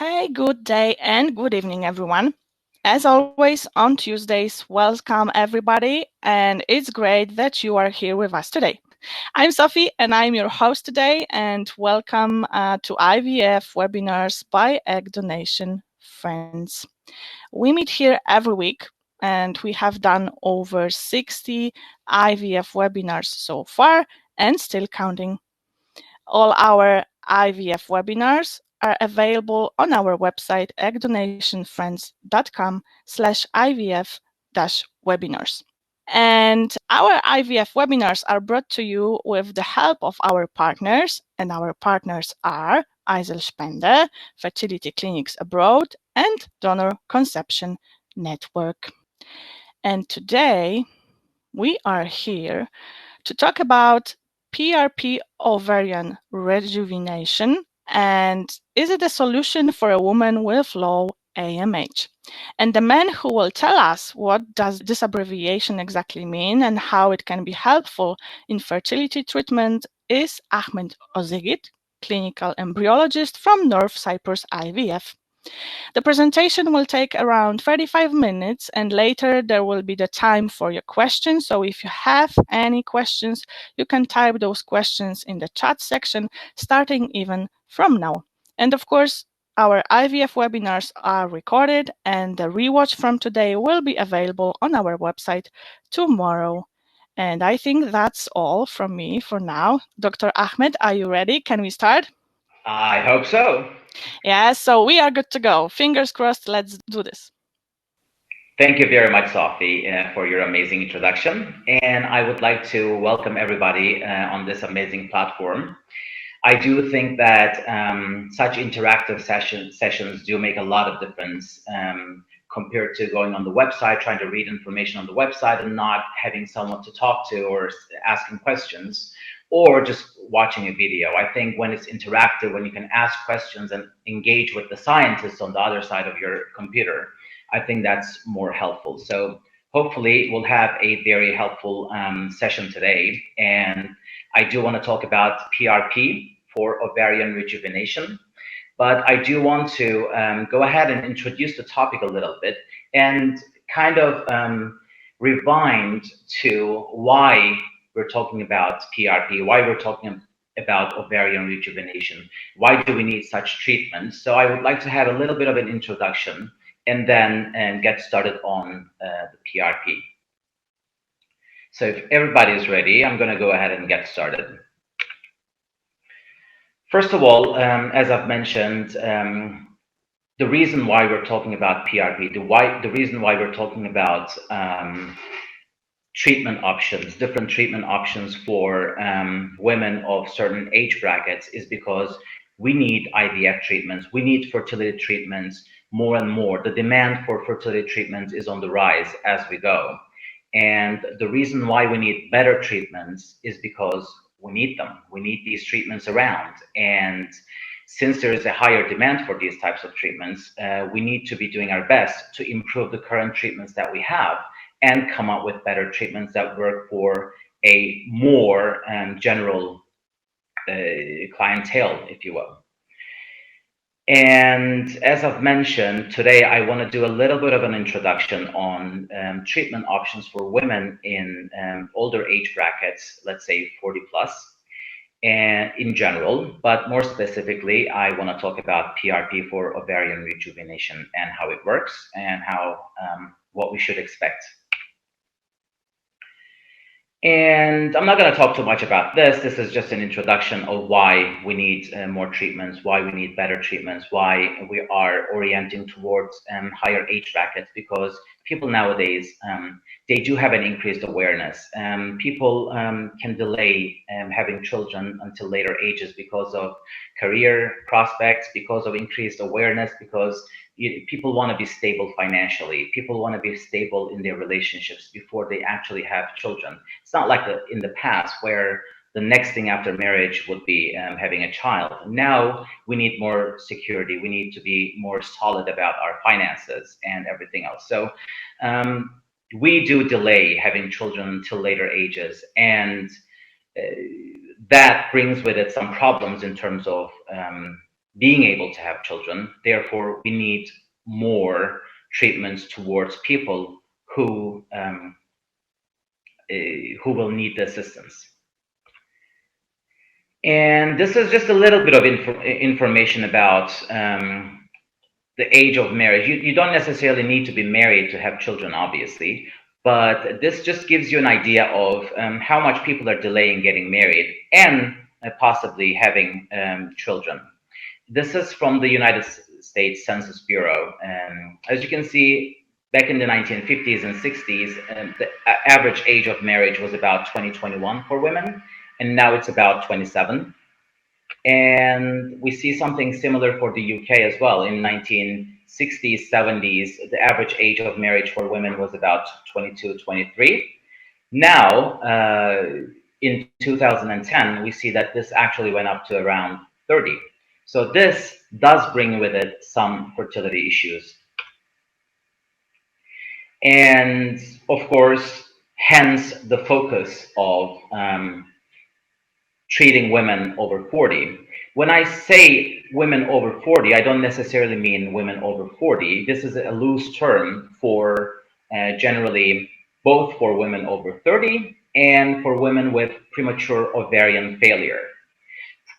Hey, good day and good evening, everyone. As always, on Tuesdays, welcome everybody, and it's great that you are here with us today. I'm Sophie, and I'm your host today, and welcome to IVF webinars by Egg Donation Friends. We meet here every week, and we have done over 60 IVF webinars so far, and still counting. All our IVF webinars are available on our website, eggdonationfriends.com/IVF-webinars. And our IVF webinars are brought to you with the help of our partners, and our partners are Eiselspender, Fertility Clinics Abroad, and Donor Conception Network. And today we are here to talk about PRP ovarian rejuvenation, and is it a solution for a woman with low AMH? And the man who will tell us what does this abbreviation exactly mean and how it can be helpful in fertility treatment is Ahmet Ozyigit, clinical embryologist from North Cyprus IVF. The presentation will take around 35 minutes, and later there will be the time for your questions. So if you have any questions, you can type those questions in the chat section, starting even from now. And of course, our IVF webinars are recorded, and the rewatch from today will be available on our website tomorrow. And I think that's all from me for now. Dr. Ahmed, are you ready? Can we start? I hope so. Yeah, so we are good to go. Fingers crossed, let's do this. Thank you very much, Sophie, for your amazing introduction. And I would like to welcome everybody on this amazing platform. I do think that such interactive sessions do make a lot of difference compared to going on the website, trying to read information on the website and not having someone to talk to or asking questions, or just watching a video. I think when it's interactive, when you can ask questions and engage with the scientists on the other side of your computer, I think that's more helpful. So hopefully we'll have a very helpful session today. And I do want to talk about PRP for ovarian rejuvenation, but I do want to go ahead and introduce the topic a little bit and kind of rewind to why we're talking about PRP, why we're talking about ovarian rejuvenation, why do we need such treatment. So I would like to have a little bit of an introduction and then get started on the PRP. So if everybody is ready, I'm going to go ahead and get started. First of all, as I've mentioned, the reason why we're talking about PRP, the reason why we're talking about treatment options, different treatment options for women of certain age brackets is because we need IVF treatments, we need fertility treatments more and more. The demand for fertility treatments is on the rise as we go. And the reason why we need better treatments is because we need them. We need these treatments around. And since there is a higher demand for these types of treatments, we need to be doing our best to improve the current treatments that we have and come up with better treatments that work for a more general clientele, if you will. And as I've mentioned, today I want to do a little bit of an introduction on treatment options for women in older age brackets, let's say 40 plus, and in general, but more specifically, I want to talk about PRP for ovarian rejuvenation and how it works and how what we should expect. And I'm not going to talk too much about this. This is just an introduction of why we need more treatments, why we need better treatments, why we are orienting towards higher age brackets, because people nowadays, they do have an increased awareness. People can delay having children until later ages because of career prospects, because of increased awareness, because people want to be stable financially. People want to be stable in their relationships before they actually have children. It's not like in the past where the next thing after marriage would be having a child. Now we need more security. We need to be more solid about our finances and everything else. So we do delay having children until later ages, and that brings with it some problems in terms of being able to have children. Therefore, we need more treatments towards people who will need the assistance. And this is just a little bit of information about the age of marriage. You don't necessarily need to be married to have children, obviously, but this just gives you an idea of how much people are delaying getting married and possibly having children. This is from the United States Census Bureau. As you can see, back in the 1950s and 60s, the average age of marriage was about 21 for women, and now it's about 27. And we see something similar for the UK as well. In 1960s, 70s, the average age of marriage for women was about 22, 23. Now, in 2010, we see that this actually went up to around 30. So this does bring with it some fertility issues. And of course, hence the focus of treating women over 40. When I say women over 40, I don't necessarily mean women over 40. This is a loose term for generally both for women over 30 and for women with premature ovarian failure.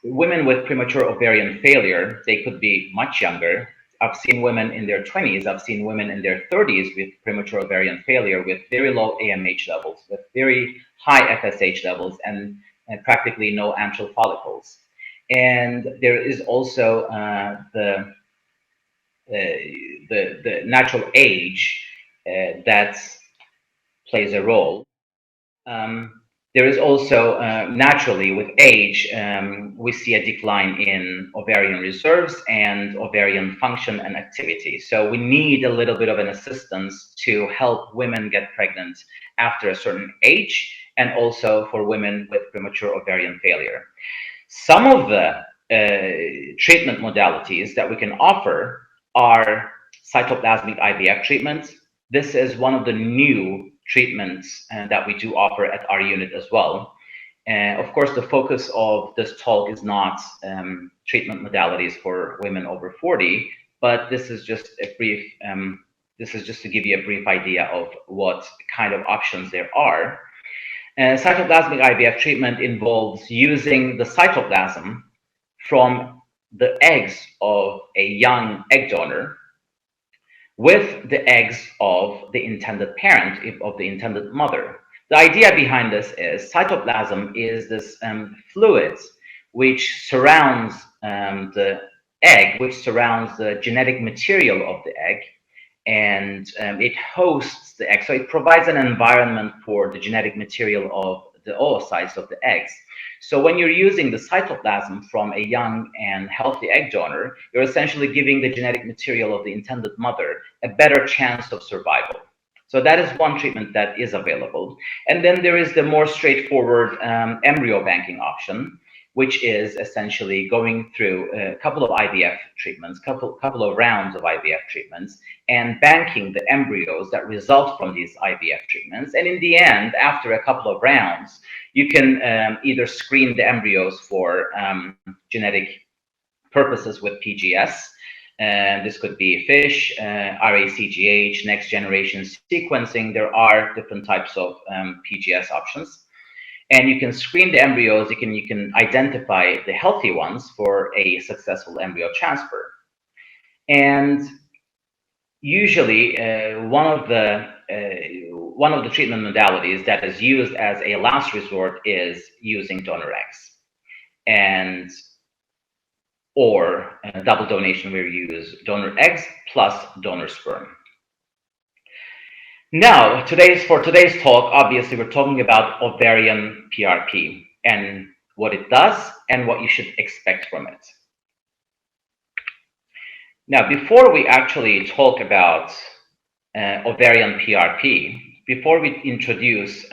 Women with premature ovarian failure, they could be much younger. I've seen women in their 20s, I've seen women in their 30s with premature ovarian failure with very low AMH levels, with very high FSH levels, and practically no antral follicles. And there is also the natural age that plays a role. There is also naturally with age, we see a decline in ovarian reserves and ovarian function and activity. So we need a little bit of an assistance to help women get pregnant after a certain age, and also for women with premature ovarian failure. Some of the treatment modalities that we can offer are cytoplasmic IVF treatments. This is one of the new treatments that we do offer at our unit as well. Of course, the focus of this talk is not treatment modalities for women over 40, but this is just a brief, this is just to give you a brief idea of what kind of options there are. Cytoplasmic IVF treatment involves using the cytoplasm from the eggs of a young egg donor with the eggs of the intended parent, of the intended mother. The idea behind this is cytoplasm is this fluid which surrounds the egg, which surrounds the genetic material of the egg, and it hosts the egg. So it provides an environment for the genetic material of the oocytes of the eggs. So when you're using the cytoplasm from a young and healthy egg donor, you're essentially giving the genetic material of the intended mother a better chance of survival. So that is one treatment that is available. And then there is the more straightforward embryo banking option, which is essentially going through a couple of IVF treatments, couple of rounds of IVF treatments, and banking the embryos that result from these IVF treatments. And in the end, after a couple of rounds, you can either screen the embryos for genetic purposes with PGS. And this could be FISH, RACGH, next generation sequencing. There are different types of PGS options. And you can screen the embryos, you can identify the healthy ones for a successful embryo transfer. And usually one of the treatment modalities that is used as a last resort is using donor eggs, and or double donation where you use donor eggs plus donor sperm. Now, for today's talk, obviously we're talking about ovarian PRP and what it does and what you should expect from it. Now, before we actually talk about ovarian PRP, before we introduce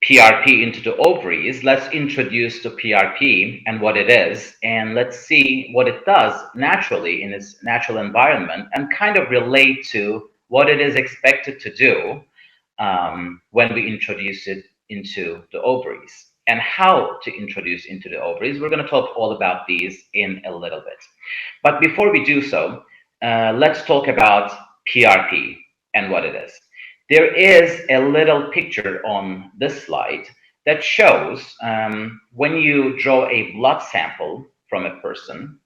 PRP into the ovaries, let's introduce the PRP and what it is, and let's see what it does naturally in its natural environment and kind of relate to what it is expected to do when we introduce it into the ovaries. and how to introduce into the ovaries. We're going to talk all about these in a little bit. But before we do so, let's talk about PRP and what it is. There is a little picture on this slide that shows when you draw a blood sample from a person,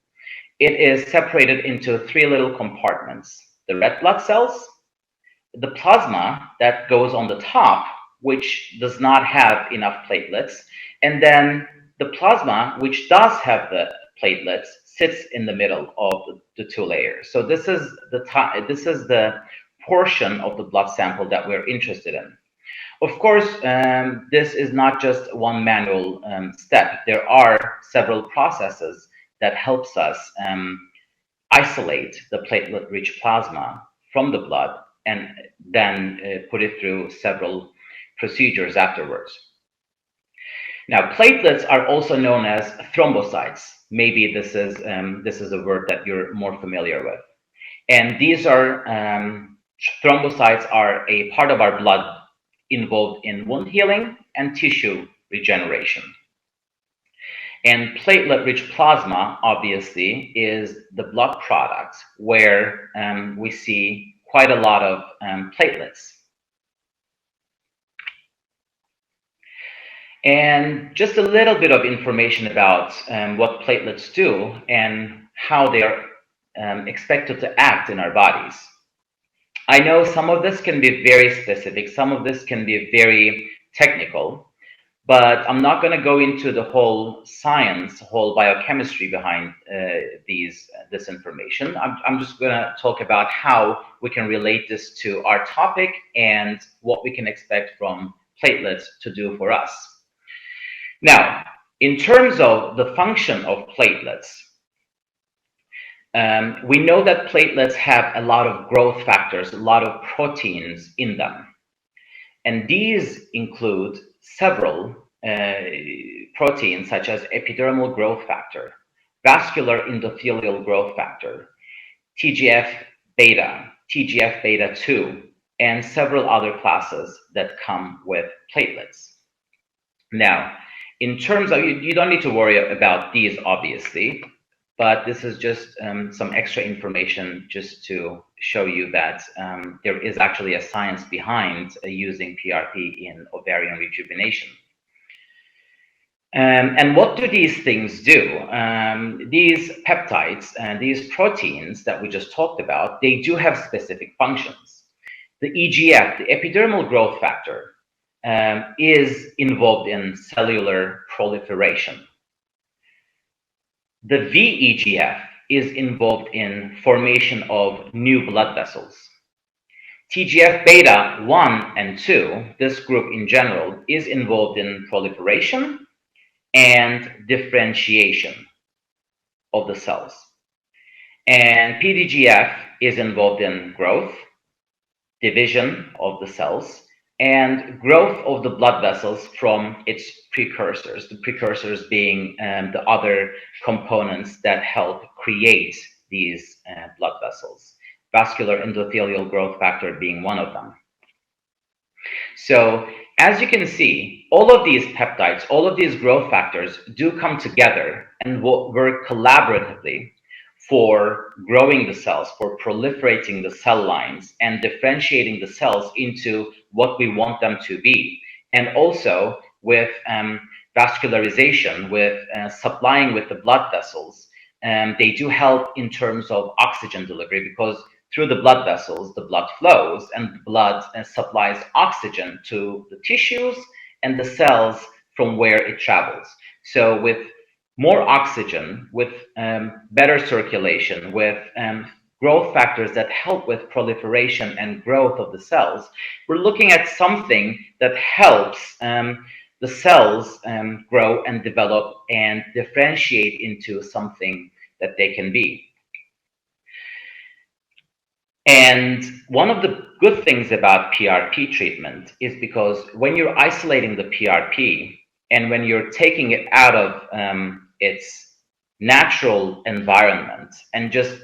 it is separated into three little compartments: the red blood cells, the plasma that goes on the top, which does not have enough platelets, and then the plasma, which does have the platelets, sits in the middle of the two layers. So this is the portion of the blood sample that we're interested in. Of course, this is not just one manual step. There are several processes that helps us isolate the platelet-rich plasma from the blood and then put it through several procedures afterwards. Now, platelets are also known as thrombocytes. Maybe this is a word that you're more familiar with. And these are thrombocytes are a part of our blood involved in wound healing and tissue regeneration. And platelet-rich plasma, obviously, is the blood product where we see quite a lot of platelets. And just a little bit of information about what platelets do and how they are expected to act in our bodies. I know some of this can be very specific, some of this can be very technical, but I'm not going to go into the whole science, whole biochemistry behind this information. I'm just going to talk about how we can relate this to our topic and what we can expect from platelets to do for us. Now, in terms of the function of platelets, we know that platelets have a lot of growth factors, a lot of proteins in them. And these include several proteins such as epidermal growth factor, vascular endothelial growth factor, TGF-beta, TGF-beta 2, and several other classes that come with platelets. Now, in terms of, you don't need to worry about these, obviously, but this is just some extra information just to show you that there is actually a science behind using PRP in ovarian rejuvenation. And what do these things do? These peptides and these proteins that we just talked about, they do have specific functions. The EGF, the epidermal growth factor, is involved in cellular proliferation. The VEGF is involved in formation of new blood vessels. TGF-beta 1 and 2, this group in general, is involved in proliferation and differentiation of the cells. And PDGF is involved in growth, division of the cells, and growth of the blood vessels from its precursors, the precursors being the other components that help create these blood vessels, vascular endothelial growth factor being one of them. So as you can see, all of these peptides, all of these growth factors do come together and work collaboratively for growing the cells, for proliferating the cell lines and differentiating the cells into what we want them to be. And also with vascularization, with supplying with the blood vessels, they do help in terms of oxygen delivery, because through the blood vessels, the blood flows and the blood supplies oxygen to the tissues and the cells from where it travels. So with more oxygen, with better circulation, with growth factors that help with proliferation and growth of the cells, we're looking at something that helps the cells grow and develop and differentiate into something that they can be. And one of the good things about PRP treatment is because when you're isolating the PRP and when you're taking it out of its natural environment and just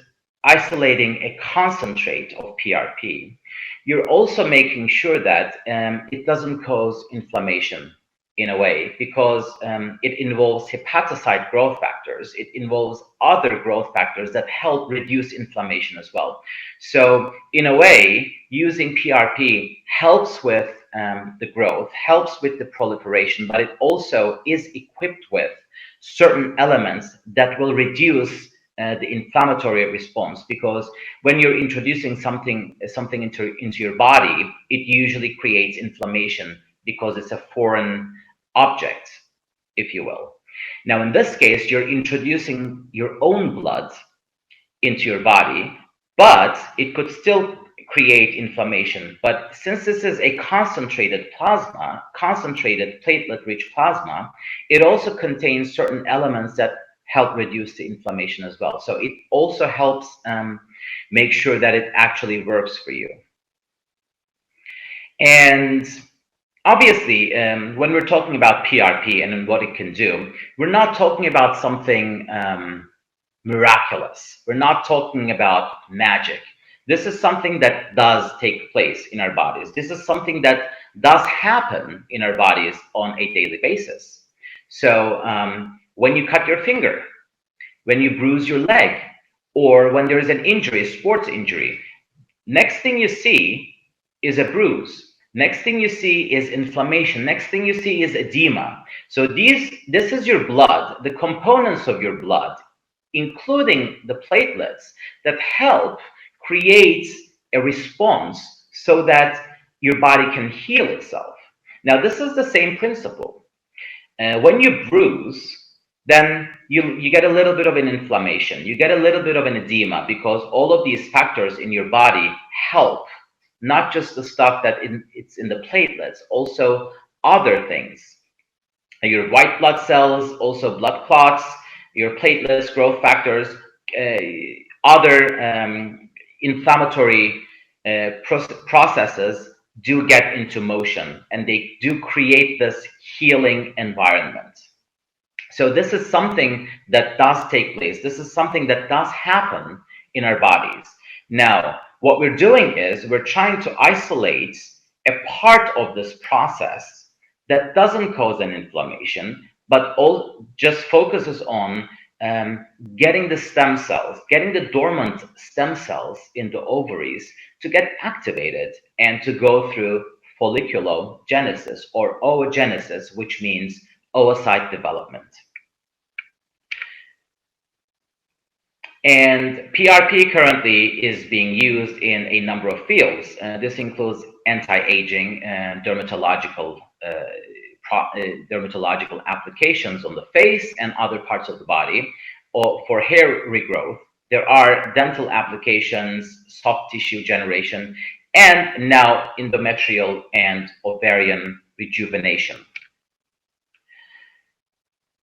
isolating a concentrate of PRP, you're also making sure that it doesn't cause inflammation in a way, because it involves hepatocyte growth factors. It involves other growth factors that help reduce inflammation as well. So in a way, using PRP helps with the growth, helps with the proliferation, but it also is equipped with certain elements that will reduce the inflammatory response, because when you're introducing something into your body, it usually creates inflammation because it's a foreign object, if you will. Now, in this case, you're introducing your own blood into your body, but it could still create inflammation. But since this is a concentrated plasma, concentrated platelet-rich plasma, it also contains certain elements that help reduce the inflammation as well. So it also helps make sure that it actually works for you. And obviously, when we're talking about PRP and what it can do, we're not talking about something miraculous. We're not talking about magic. This is something that does take place in our bodies. This is something that does happen in our bodies on a daily basis. So when you cut your finger, when you bruise your leg, or when there is an injury, a sports injury, next thing you see is a bruise. Next thing you see is inflammation. Next thing you see is edema. So this is your blood, the components of your blood, including the platelets, that help create a response so that your body can heal itself. Now, this is the same principle. When you bruise, then you get a little bit of an inflammation. You get a little bit of an edema, because all of these factors in your body help, not just the stuff that it's in the platelets, also other things. Your white blood cells, also blood clots, your platelets, growth factors, other inflammatory processes do get into motion, and they do create this healing environment. So this is something that does take place. This is something that does happen in our bodies. Now, what we're doing is we're trying to isolate a part of this process that doesn't cause an inflammation, but all just focuses on getting the stem cells, getting the dormant stem cells in the ovaries to get activated and to go through folliculogenesis or oogenesis, which means oocyte development. And PRP currently is being used in a number of fields. This includes anti-aging and dermatological applications on the face and other parts of the body, or for hair regrowth. There are dental applications, soft tissue generation, and now endometrial and ovarian rejuvenation.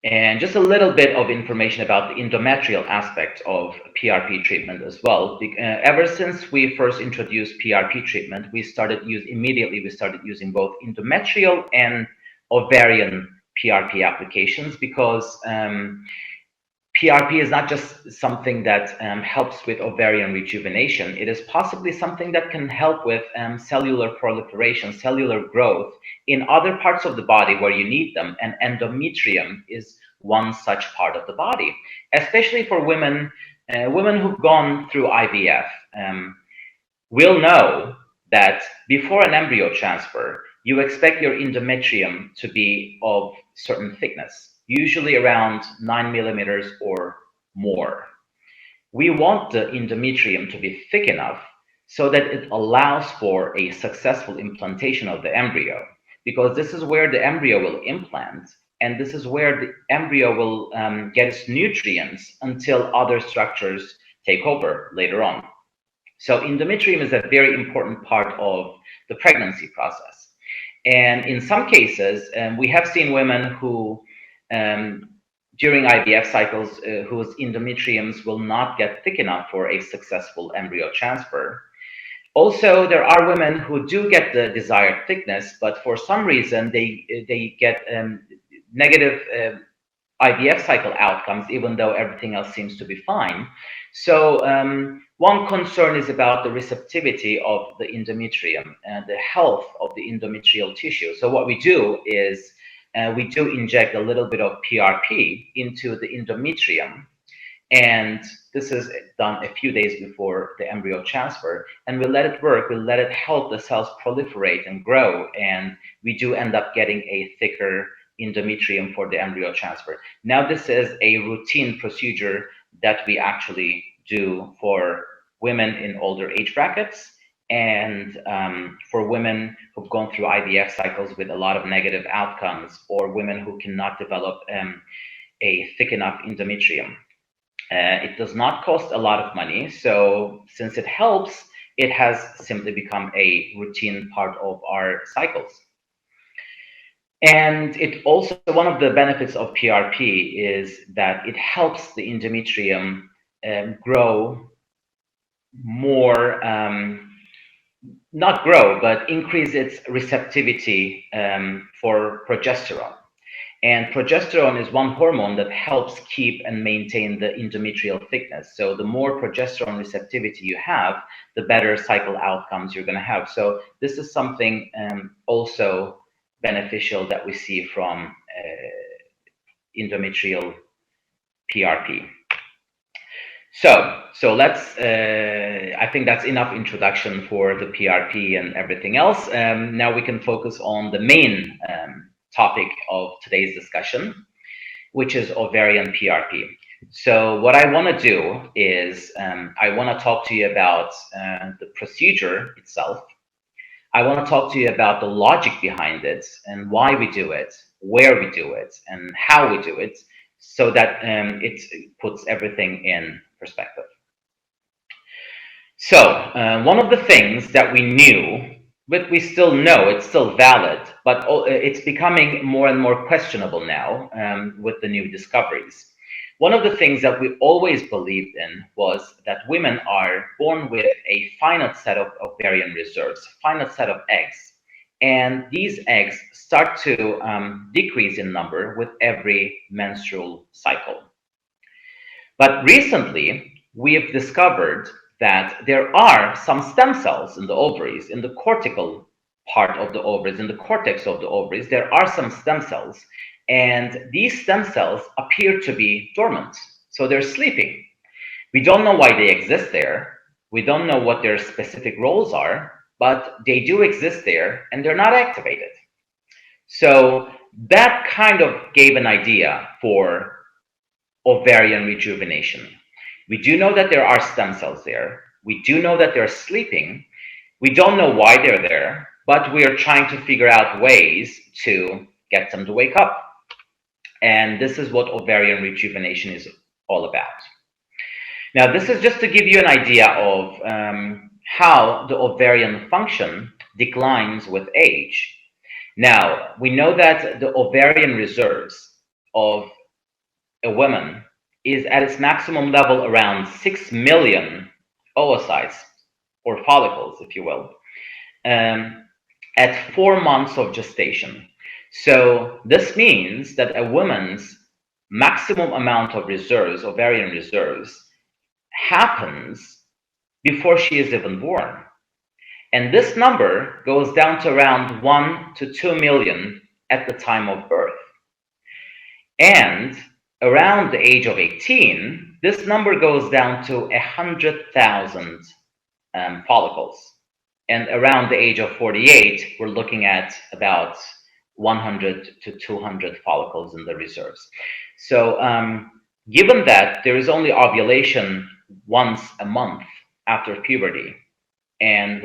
And just a little bit of information about the endometrial aspect of PRP treatment as well. Ever since we first introduced PRP treatment, we started using both endometrial and ovarian PRP applications, because PRP is not just something that helps with ovarian rejuvenation. It is possibly something that can help with cellular proliferation, cellular growth in other parts of the body where you need them. And endometrium is one such part of the body, especially for women who've gone through IVF. Will know that before an embryo transfer, you expect your endometrium to be of certain thickness, usually around 9 millimeters or more. We want the endometrium to be thick enough so that it allows for a successful implantation of the embryo, because this is where the embryo will implant, and this is where the embryo will get its nutrients until other structures take over later on. So endometrium is a very important part of the pregnancy process. And in some cases, we have seen women who, during IVF cycles, whose endometriums will not get thick enough for a successful embryo transfer. Also, there are women who do get the desired thickness, but for some reason, they get negative IVF cycle outcomes, even though everything else seems to be fine. So one concern is about the receptivity of the endometrium and the health of the endometrial tissue. So what we do is we do inject a little bit of PRP into the endometrium, and this is done a few days before the embryo transfer, and we let it work, we let it help the cells proliferate and grow, and we do end up getting a thicker endometrium for the embryo transfer. Now, this is a routine procedure that we actually do for women in older age brackets, and for women who've gone through IVF cycles with a lot of negative outcomes, or women who cannot develop a thick enough endometrium. It does not cost a lot of money, so since it helps, it has simply become a routine part of our cycles. And it also, one of the benefits of PRP is that it helps the endometrium grow more, not grow, but increase its receptivity for progesterone. And progesterone is one hormone that helps keep and maintain the endometrial thickness. So the more progesterone receptivity you have, the better cycle outcomes you're going to have. So this is something also beneficial that we see from endometrial PRP. So let's, I think that's enough introduction for the PRP and everything else. Now we can focus on the main topic of today's discussion, which is ovarian PRP. So what I want to do is I want to talk to you about the procedure itself. I want to talk to you about the logic behind it and why we do it, where we do it, and how we do it, so that it puts everything in perspective. So one of the things that we knew, but we still know it's still valid, but it's becoming more and more questionable now with the new discoveries. One of the things that we always believed in was that women are born with a finite set of ovarian reserves, finite set of eggs, and these eggs start to decrease in number with every menstrual cycle. But recently, we have discovered that there are some stem cells in the ovaries, in the cortical part of the ovaries, in the cortex of the ovaries, there are some stem cells, and these stem cells appear to be dormant. So they're sleeping. We don't know why they exist there. We don't know what their specific roles are, but they do exist there and they're not activated. So that kind of gave an idea for ovarian rejuvenation. We do know that there are stem cells there. We do know that they're sleeping. We don't know why they're there, but we are trying to figure out ways to get them to wake up. And this is what ovarian rejuvenation is all about. Now, this is just to give you an idea of how the ovarian function declines with age. Now, we know that the ovarian reserves of a woman is at its maximum level around 6 million oocytes, or follicles, if you will, at 4 months of gestation. So this means that a woman's maximum amount of reserves, ovarian reserves, happens before she is even born. And this number goes down to around 1 to 2 million at the time of birth. And around the age of 18, this number goes down to 100,000 follicles. And around the age of 48, we're looking at about 100 to 200 follicles in the reserves. So given that there is only ovulation once a month after puberty, and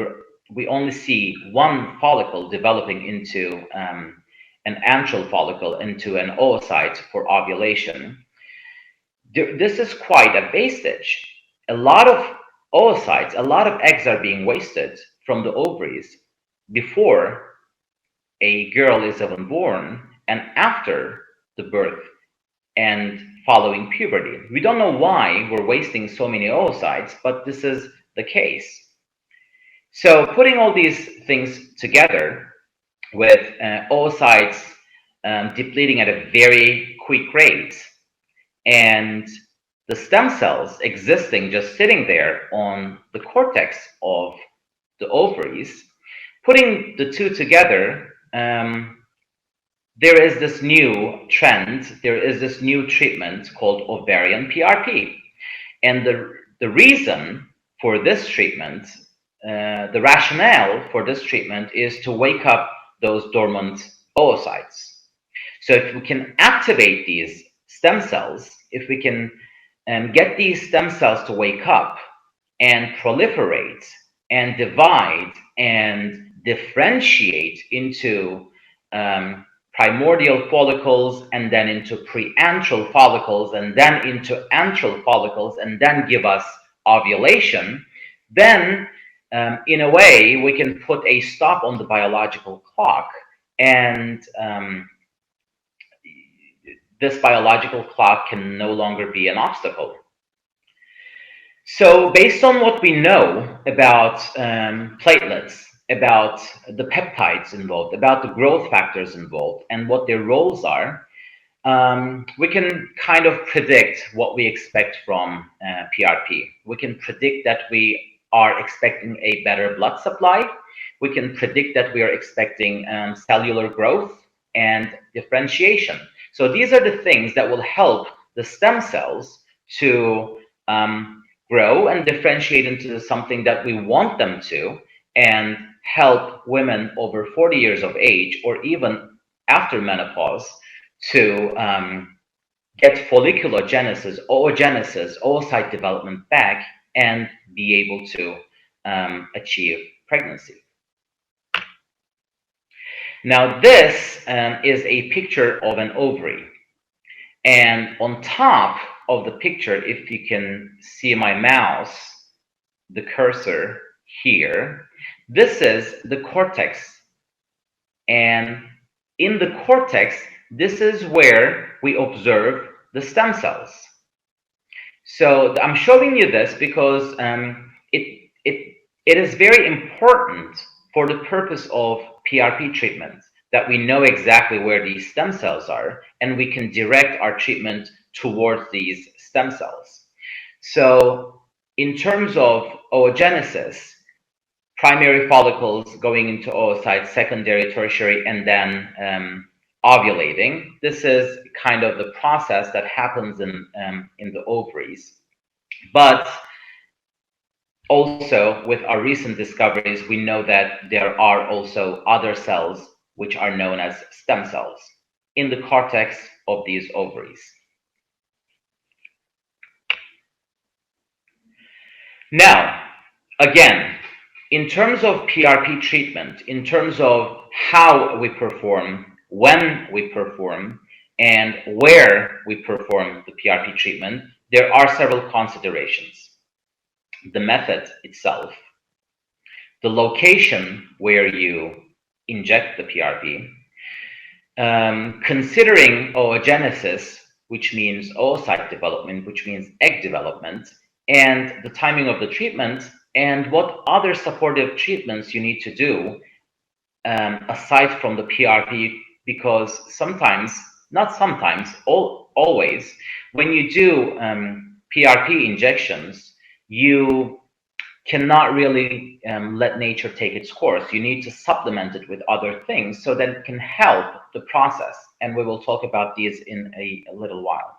we only see one follicle developing into an antral follicle, into an oocyte for ovulation, this is quite a wastage. A lot of oocytes, a lot of eggs are being wasted from the ovaries before a girl is even born and after the birth and following puberty. We don't know why we're wasting so many oocytes, but this is the case. So putting all these things together with oocytes depleting at a very quick rate, and the stem cells existing just sitting there on the cortex of the ovaries, putting the two together, there is this new trend, there is this new treatment called ovarian PRP. And the reason for this treatment, the rationale for this treatment is to wake up those dormant oocytes. So if we can activate these stem cells, if we can get these stem cells to wake up and proliferate and divide and differentiate into primordial follicles, and then into preantral follicles, and then into antral follicles, and then give us ovulation, then in a way we can put a stop on the biological clock, and this biological clock can no longer be an obstacle. So based on what we know about platelets, about the peptides involved, about the growth factors involved, and what their roles are, we can kind of predict what we expect from PRP. We can predict that we are expecting a better blood supply. We can predict that we are expecting cellular growth and differentiation. So these are the things that will help the stem cells to grow and differentiate into something that we want them to, and help women over 40 years of age or even after menopause to get folliculogenesis, oogenesis, oocyte development back, and be able to achieve pregnancy. Now this is a picture of an ovary, and on top of the picture, if you can see my mouse, the cursor here, this is the cortex, and in the cortex, this is where we observe the stem cells. So I'm showing you this because it is very important for the purpose of PRP treatment that we know exactly where these stem cells are, and we can direct our treatment towards these stem cells. So in terms of oogenesis, primary follicles going into oocytes, secondary, tertiary, and then ovulating. This is kind of the process that happens in the ovaries. But also, with our recent discoveries, we know that there are also other cells which are known as stem cells in the cortex of these ovaries. Now, again, in terms of PRP treatment, in terms of how we perform, when we perform, and where we perform the PRP treatment, there are several considerations. The method itself, the location where you inject the PRP, considering oogenesis, which means oocyte development, which means egg development, and the timing of the treatment, and what other supportive treatments you need to do aside from the PRP, because sometimes, not sometimes, always, when you do PRP injections, you cannot really let nature take its course. You need to supplement it with other things so that it can help the process. And we will talk about these in a little while.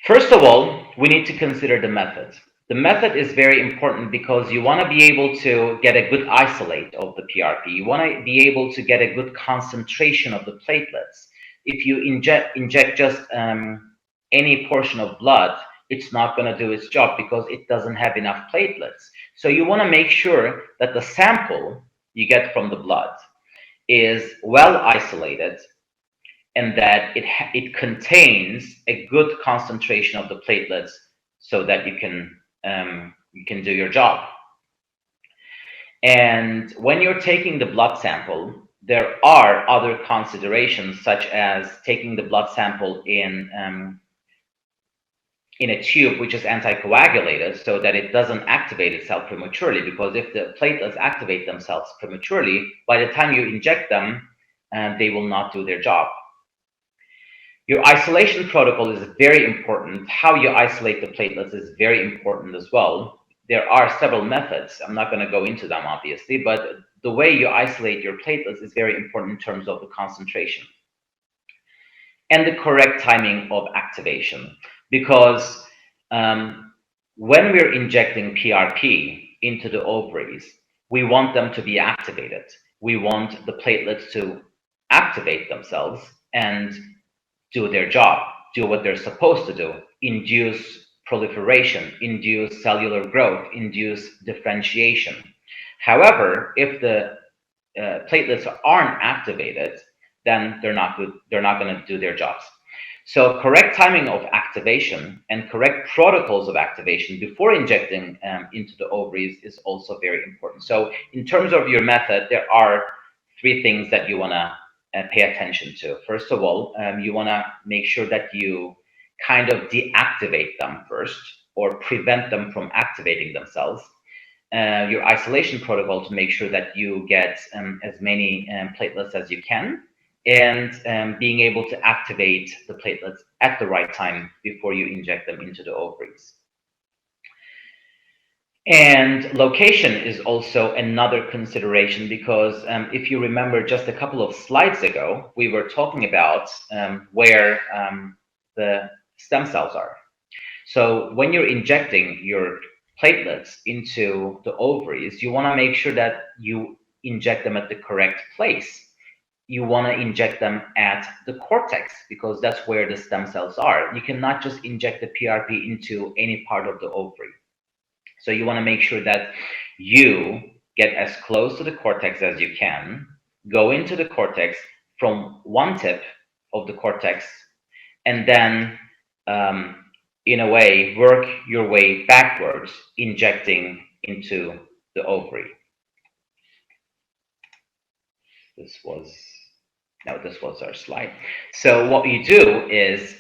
First of all, we need to consider the method. The method is very important because you want to be able to get a good isolate of the PRP. You want to be able to get a good concentration of the platelets. If you inject just any portion of blood, it's not going to do its job because it doesn't have enough platelets. So you want to make sure that the sample you get from the blood is well isolated, and that it contains a good concentration of the platelets so that you can do your job. And when you're taking the blood sample, there are other considerations, such as taking the blood sample in a tube which is anticoagulated so that it doesn't activate itself prematurely, because if the platelets activate themselves prematurely, by the time you inject them, they will not do their job. Your isolation protocol is very important. How you isolate the platelets is very important as well. There are several methods. I'm not going to go into them, obviously, but the way you isolate your platelets is very important in terms of the concentration and the correct timing of activation. Because when we're injecting PRP into the ovaries, we want them to be activated. We want the platelets to activate themselves and do their job, do what they're supposed to do, induce proliferation, induce cellular growth, induce differentiation. However, if the platelets aren't activated, then they're not good. They're not going to do their jobs. So correct timing of activation and correct protocols of activation before injecting into the ovaries is also very important. So in terms of your method, there are three things that you want to pay attention to. First of all, you want to make sure that you kind of deactivate them first or prevent them from activating themselves. Your isolation protocol to make sure that you get as many platelets as you can, and being able to activate the platelets at the right time before you inject them into the ovaries. And location is also another consideration, because if you remember just a couple of slides ago, we were talking about where the stem cells are. So when you're injecting your platelets into the ovaries, you want to make sure that you inject them at the correct place. You want to inject them at the cortex, because that's where the stem cells are. You cannot just inject the PRP into any part of the ovary. So you want to make sure that you get as close to the cortex as you can, go into the cortex from one tip of the cortex, and then in a way, work your way backwards, injecting into the ovary. This was our slide. So what you do is,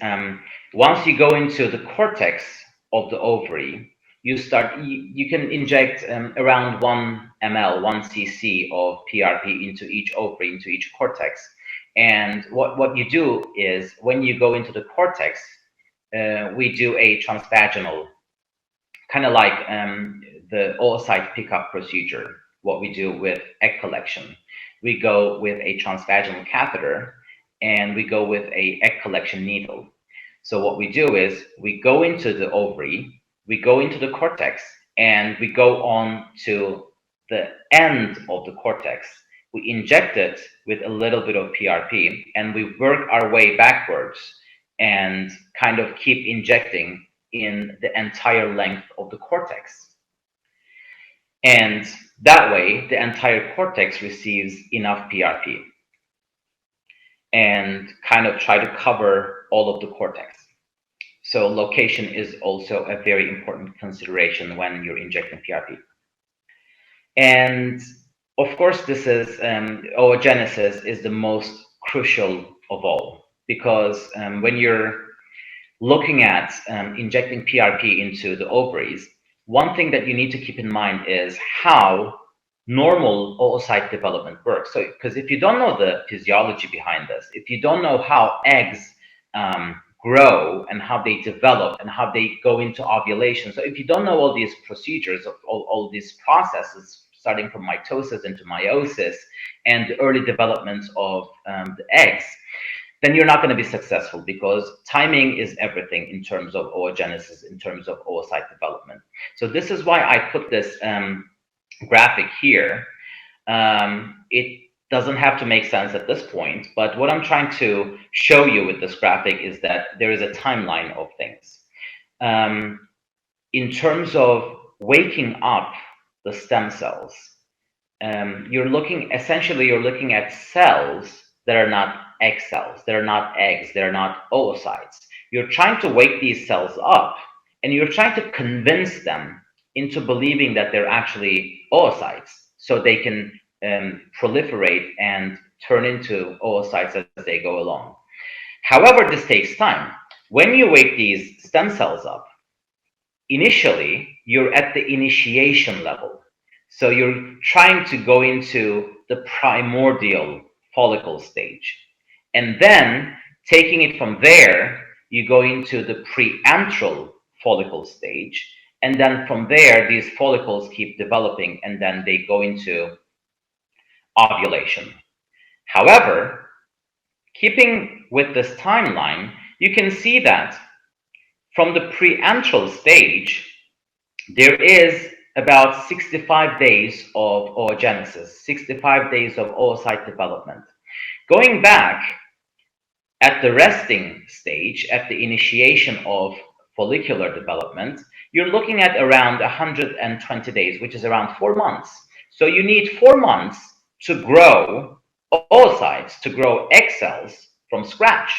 once you go into the cortex of the ovary, you can inject around 1 ml, 1 cc of PRP into each ovary, into each cortex. And what you do is, when you go into the cortex, we do a transvaginal, kind of like the oocyte pickup procedure, what we do with egg collection. We go with a transvaginal catheter, and we go with a egg collection needle. So what we do is, we go into the ovary, we go into the cortex, and we go on to the end of the cortex. We inject it with a little bit of PRP, and we work our way backwards and kind of keep injecting in the entire length of the cortex. And that way, the entire cortex receives enough PRP and kind of try to cover all of the cortex. So location is also a very important consideration when you're injecting PRP. And of course, this is oogenesis is the most crucial of all, because when you're looking at injecting PRP into the ovaries, one thing that you need to keep in mind is how normal oocyte development works. So, because if you don't know the physiology behind this, if you don't know how eggs grow and how they develop and how they go into ovulation, so if you don't know all these procedures, all these processes, starting from mitosis into meiosis and the early development of the eggs, then you're not going to be successful, because timing is everything in terms of oogenesis, in terms of oocyte development. So this is why I put this graphic here. It doesn't have to make sense at this point, but what I'm trying to show you with this graphic is that there is a timeline of things. In terms of waking up the stem cells, you're looking at cells that are not egg cells, that are not eggs, that are not oocytes. You're trying to wake these cells up, and you're trying to convince them into believing that they're actually oocytes, so they can proliferate and turn into oocytes as they go along. However, this takes time. When you wake these stem cells up, initially, you're at the initiation level. So you're trying to go into the primordial follicle stage. And then, taking it from there, you go into the preantral follicle stage. And then from there, these follicles keep developing, and then they go into ovulation. However, keeping with this timeline, you can see that from the preantral stage, there is about 65 days of oogenesis, 65 days of oocyte development. Going back at the resting stage, at the initiation of follicular development, you're looking at around 120 days, which is around 4 months. So you need 4 months to grow oocytes, to grow egg cells from scratch.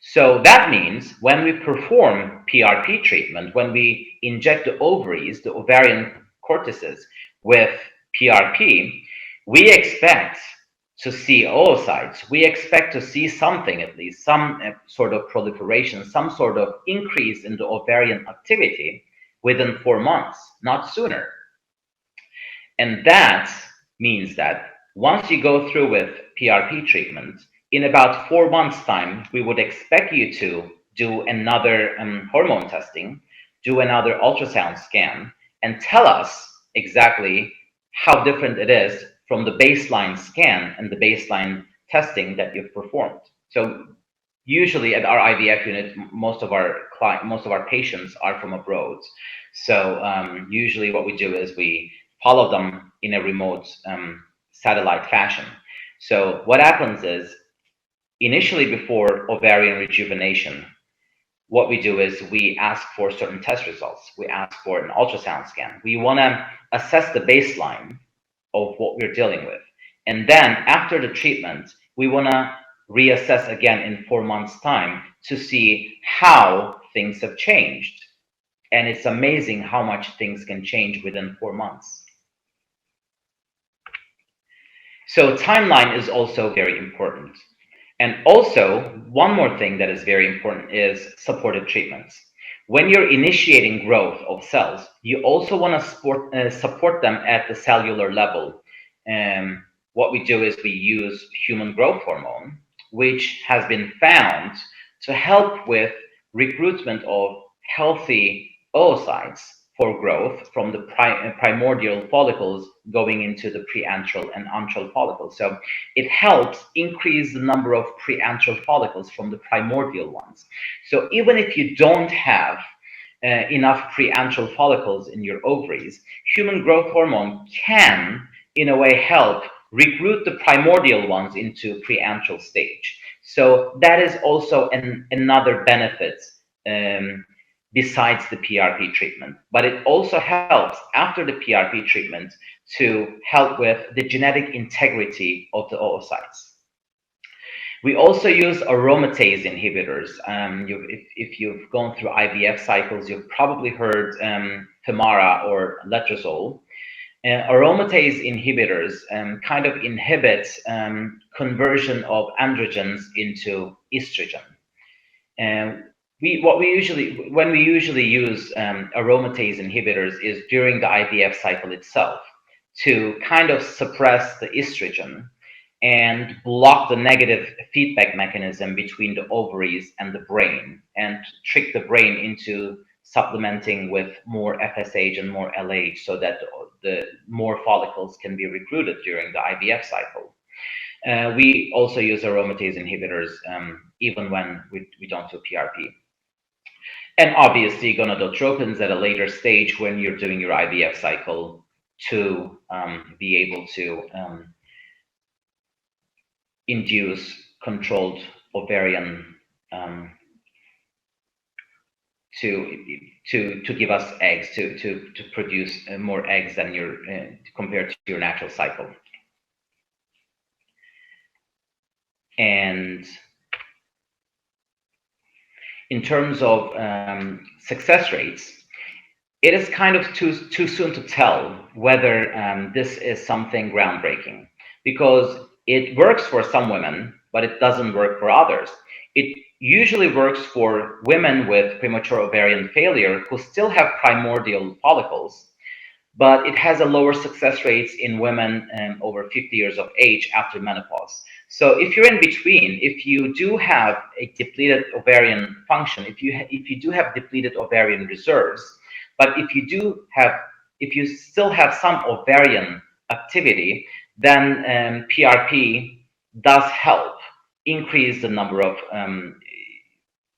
So that means when we perform PRP treatment, when we inject the ovaries, the ovarian cortices, with PRP, we expect to see oocytes. We expect to see something, at least some sort of proliferation, some sort of increase in the ovarian activity within 4 months, not sooner. And that means that once you go through with PRP treatment, in about 4 months' time, we would expect you to do another hormone testing, do another ultrasound scan, and tell us exactly how different it is from the baseline scan and the baseline testing that you've performed. So usually at our IVF unit, most of our patients are from abroad. So usually what we do is we follow them in a remote satellite fashion. So what happens is, initially before ovarian rejuvenation, what we do is we ask for certain test results. We ask for an ultrasound scan. We want to assess the baseline of what we're dealing with. And then after the treatment, we want to reassess again in 4 months' time to see how things have changed. And it's amazing how much things can change within 4 months. So timeline is also very important. And also, one more thing that is very important is supported treatments. When you're initiating growth of cells, you also want to support them at the cellular level. What we do is we use human growth hormone, which has been found to help with recruitment of healthy oocytes for growth from the primordial follicles going into the preantral and antral follicles. So it helps increase the number of preantral follicles from the primordial ones. So even if you don't have enough preantral follicles in your ovaries, human growth hormone can, in a way, help recruit the primordial ones into preantral stage. So that is also another benefit besides the PRP treatment. But it also helps after the PRP treatment to help with the genetic integrity of the oocytes. We also use aromatase inhibitors. If you've gone through IVF cycles, you've probably heard Femara or letrozole. Aromatase inhibitors kind of inhibit conversion of androgens into estrogen. And when we usually use aromatase inhibitors is during the IVF cycle itself to kind of suppress the estrogen and block the negative feedback mechanism between the ovaries and the brain, and trick the brain into supplementing with more FSH and more LH so that the more follicles can be recruited during the IVF cycle. We also use aromatase inhibitors even when we don't do PRP. And obviously gonadotropins at a later stage when you're doing your IVF cycle to be able to induce controlled ovarian to give us eggs, to produce more eggs than your compared to your natural cycle. And in terms of success rates, it is kind of too soon to tell whether this is something groundbreaking, because it works for some women, but it doesn't work for others. It usually works for women with premature ovarian failure who still have primordial follicles, but it has a lower success rates in women over 50 years of age after menopause. So if you're in between, if you do have a depleted ovarian function, if you do have depleted ovarian reserves, but if you still have some ovarian activity, then PRP does help increase the number of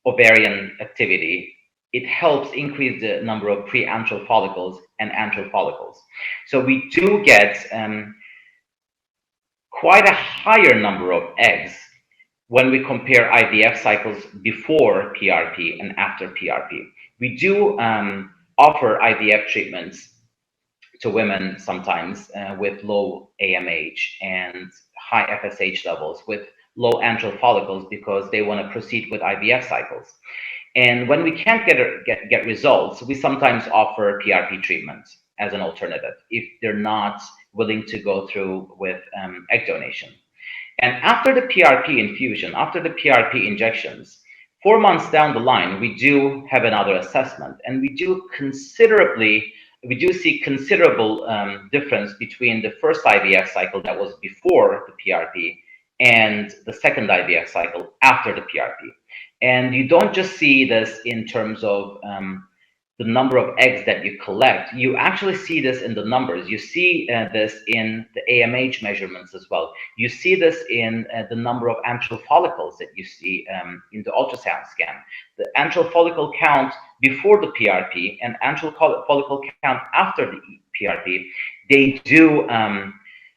ovarian activity. It helps increase the number of pre-antral follicles and antral follicles. So we do get quite a higher number of eggs when we compare IVF cycles before PRP and after PRP. We do offer IVF treatments to women sometimes with low AMH and high FSH levels with low antral follicles because they want to proceed with IVF cycles. And when we can't get results, we sometimes offer PRP treatments as an alternative if they're not willing to go through with egg donation. And after the PRP infusion, after the PRP injections, 4 months down the line, we do have another assessment, and we do see considerable difference between the first IVF cycle that was before the PRP and the second IVF cycle after the PRP. And you don't just see this in terms of the number of eggs that you collect. You actually see this in the numbers. You see this in the AMH measurements as well. You see this in the number of antral follicles that you see in the ultrasound scan. The antral follicle count before the PRP and antral follicle count after the PRP, they do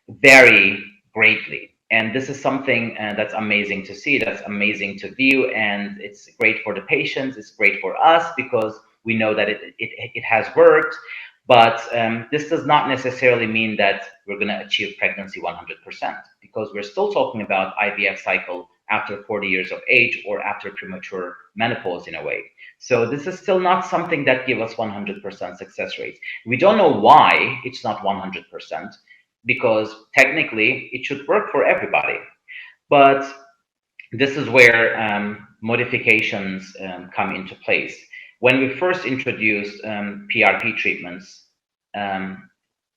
vary greatly. And this is something that's amazing to see, that's amazing to view, and it's great for the patients, it's great for us because we know that it has worked, but this does not necessarily mean that we're going to achieve pregnancy 100% because we're still talking about IVF cycle after 40 years of age or after premature menopause in a way. So this is still not something that gives us 100% success rates. We don't know why it's not 100% because technically it should work for everybody. But this is where modifications come into place. When we first introduced PRP treatments,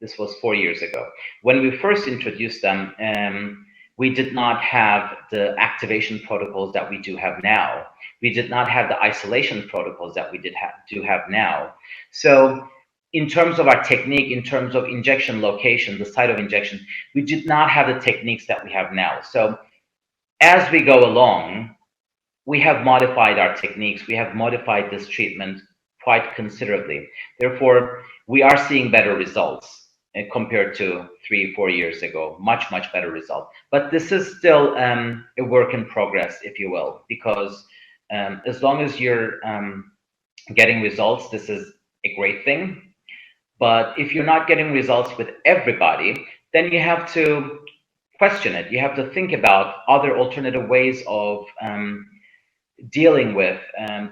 this was 4 years ago. When we first introduced them, we did not have the activation protocols that we do have now. We did not have the isolation protocols that we do have now. So in terms of our technique, in terms of injection location, the site of injection, we did not have the techniques that we have now. So as we go along, we have modified our techniques. We have modified this treatment quite considerably. Therefore, we are seeing better results compared to 3-4 years ago, much better result. But this is still a work in progress, if you will, because as long as you're getting results, this is a great thing. But if you're not getting results with everybody, then you have to question it. You have to think about other alternative ways of dealing with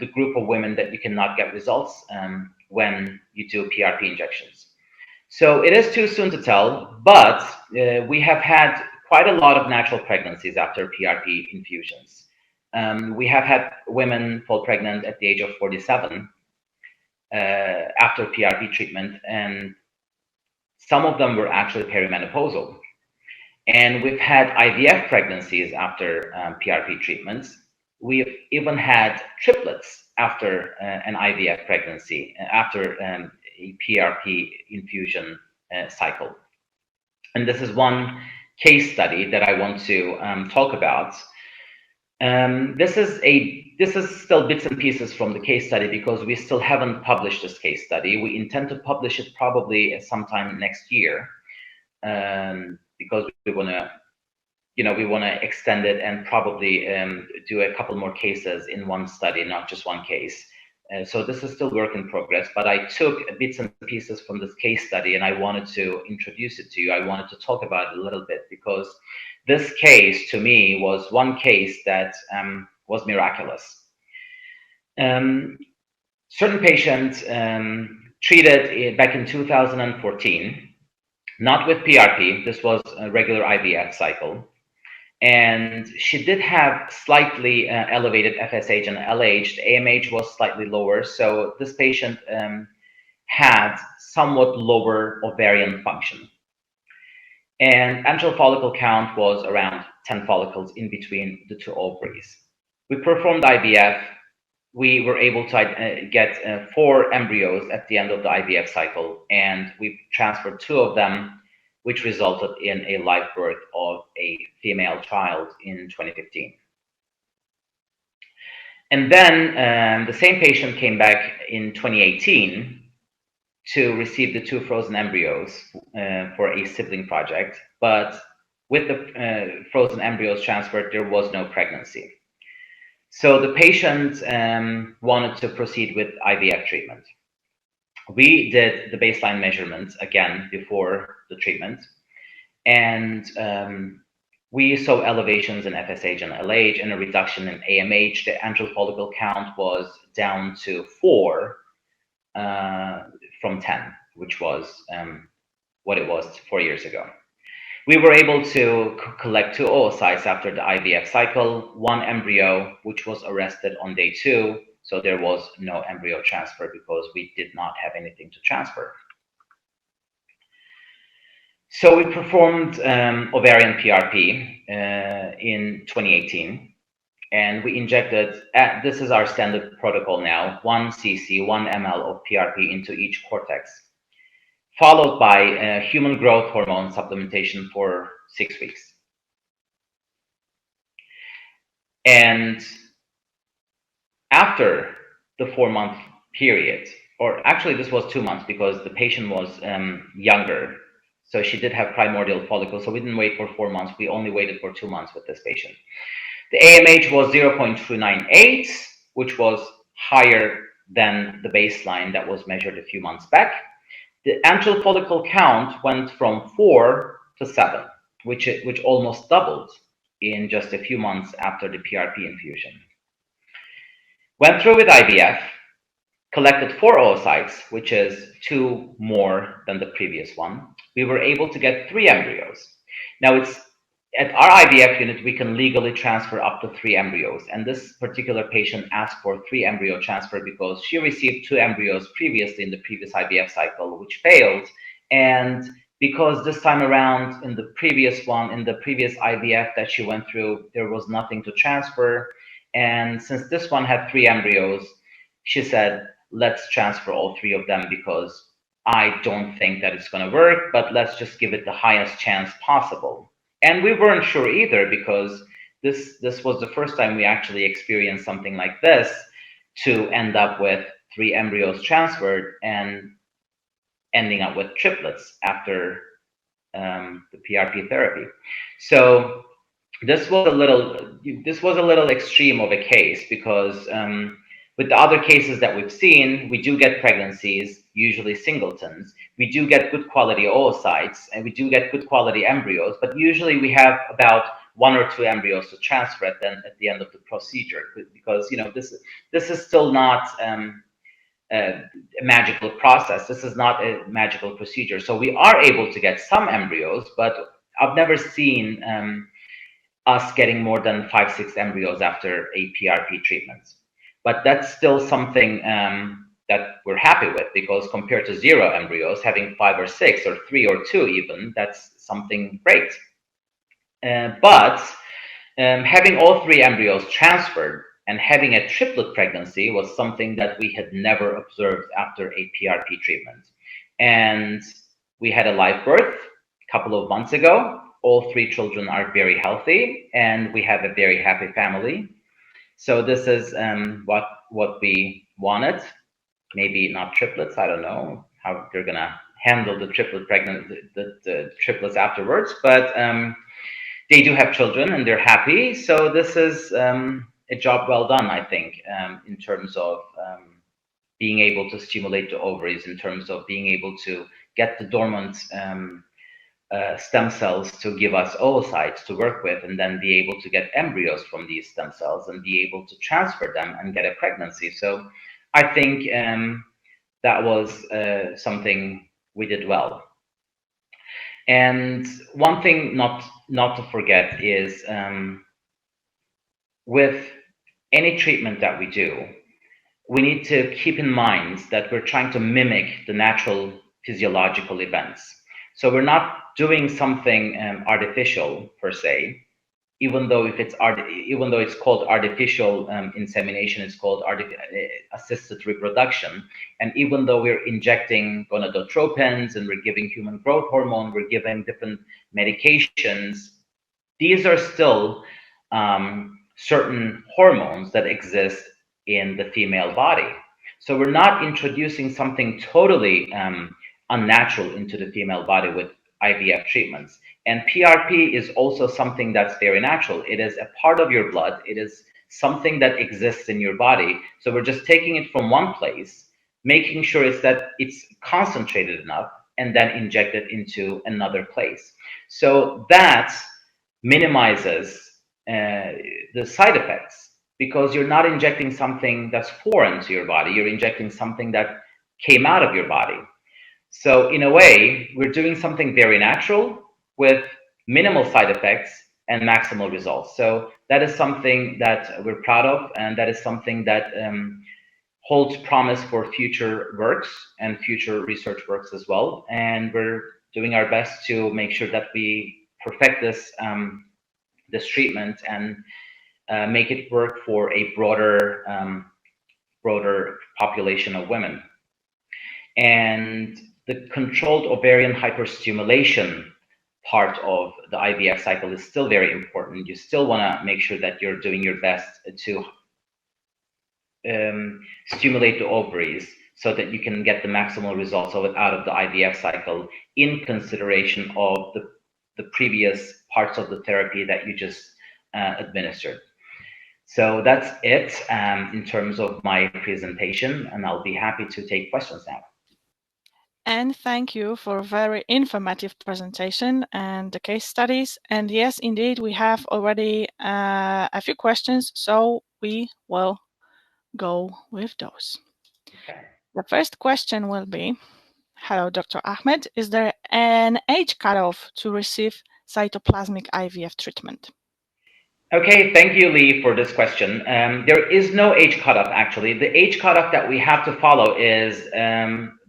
the group of women that you cannot get results when you do PRP injections. So it is too soon to tell, but we have had quite a lot of natural pregnancies after PRP infusions. We have had women fall pregnant at the age of 47 after PRP treatment, and some of them were actually perimenopausal. And we've had IVF pregnancies after PRP treatments. We've even had triplets after an IVF pregnancy, after a PRP infusion cycle. And this is one case study that I want to talk about. This is still bits and pieces from the case study because we still haven't published this case study. We intend to publish it probably sometime next year because we want to extend it and probably do a couple more cases in one study, not just one case. So this is still work in progress, but I took bits and pieces from this case study and I wanted to introduce it to you. I wanted to talk about it a little bit because this case to me was one case that was miraculous. Certain patient treated back in 2014, not with PRP, this was a regular IVF cycle. And she did have slightly elevated FSH and LH. The AMH was slightly lower. So this patient had somewhat lower ovarian function. And antral follicle count was around 10 follicles in between the two ovaries. We performed IVF. We were able to get 4 embryos at the end of the IVF cycle, and we transferred 2 of them which resulted in a live birth of a female child in 2015. And then the same patient came back in 2018 to receive the 2 frozen embryos for a sibling project, but with the frozen embryos transferred, there was no pregnancy. So the patient wanted to proceed with IVF treatment. We did the baseline measurements again before the treatment, and we saw elevations in FSH and LH and a reduction in AMH. The antral follicle count was down to 4 from 10, which was what it was 4 years ago. We were able to collect 2 oocytes after the IVF cycle, 1 embryo, which was arrested on day 2. So there was no embryo transfer because we did not have anything to transfer. So we performed ovarian PRP in 2018, and we injected, this is our standard protocol now, 1 cc, 1 ml of PRP into each cortex, followed by human growth hormone supplementation for 6 weeks. And after the 4-month period, or actually this was 2 months because the patient was younger, so she did have primordial follicles, so we didn't wait for 4 months, we only waited for 2 months with this patient. The AMH was 0.298, which was higher than the baseline that was measured a few months back. The antral follicle count went from 4 to 7, which almost doubled in just a few months after the PRP infusion. Went through with IVF, collected 4 oocytes, which is 2 more than the previous one. We were able to get 3 embryos. Now it's at our IVF unit, we can legally transfer up to 3 embryos. And this particular patient asked for 3 embryo transfer because she received 2 embryos previously in the previous IVF cycle, which failed. And because this time around in the previous IVF that she went through, there was nothing to transfer. And since this one had 3 embryos, she said, let's transfer all 3 of them because I don't think that it's going to work, but let's just give it the highest chance possible. And we weren't sure either because this was the first time we actually experienced something like this, to end up with 3 embryos transferred and ending up with triplets after the PRP therapy. So this was a little extreme of a case because with the other cases that we've seen, we do get pregnancies, usually singletons. We do get good quality oocytes, and we do get good quality embryos, but usually we have about 1 or 2 embryos to transfer at the end of the procedure, because this is still not a magical process. This is not a magical procedure. So we are able to get some embryos, but I've never seen us getting more than 5-6 embryos after a PRP treatment. But that's still something that we're happy with, because compared to 0 embryos, having 5 or 6 or 3 or 2 even, that's something great. But having all 3 embryos transferred and having a triplet pregnancy was something that we had never observed after a PRP treatment. And we had a live birth a couple of months ago. All 3 children are very healthy, and we have a very happy family. So this is what we wanted. Maybe not triplets. I don't know how they're gonna handle the the triplets afterwards, but they do have children and they're happy. So this is a job well done, I think, in terms of being able to stimulate the ovaries, in terms of being able to get the dormant stem cells to give us oocytes to work with, and then be able to get embryos from these stem cells and be able to transfer them and get a pregnancy. So I think that was something we did well. And one thing not to forget is with any treatment that we do, we need to keep in mind that we're trying to mimic the natural physiological events. So we're not doing something artificial per se. even though it's called artificial insemination, it's called assisted reproduction. And even though we're injecting gonadotropins and we're giving human growth hormone, we're giving different medications, these are still certain hormones that exist in the female body. So we're not introducing something totally unnatural into the female body with IVF treatments. And PRP is also something that's very natural. It is a part of your blood. It is something that exists in your body. So we're just taking it from one place, making sure it's concentrated enough, and then inject it into another place. So that minimizes the side effects, because you're not injecting something that's foreign to your body. You're injecting something that came out of your body. So in a way, we're doing something very natural with minimal side effects and maximal results. So that is something that we're proud of, and that is something that holds promise for future works and future research works as well. And we're doing our best to make sure that we perfect this treatment and make it work for a broader population of women. And the controlled ovarian hyperstimulation part of the IVF cycle is still very important. You still want to make sure that you're doing your best to stimulate the ovaries so that you can get the maximal results out of the IVF cycle, in consideration of the previous parts of the therapy that you just administered. So that's it in terms of my presentation, and I'll be happy to take questions now. And thank you for a very informative presentation and the case studies. And yes, indeed, we have already a few questions, so we will go with those. Okay. The first question will be, hello, Dr. Ahmed, is there an age cutoff to receive cytoplasmic IVF treatment? Okay, thank you, Lee, for this question. There is no age cutoff, actually. The age cutoff that we have to follow is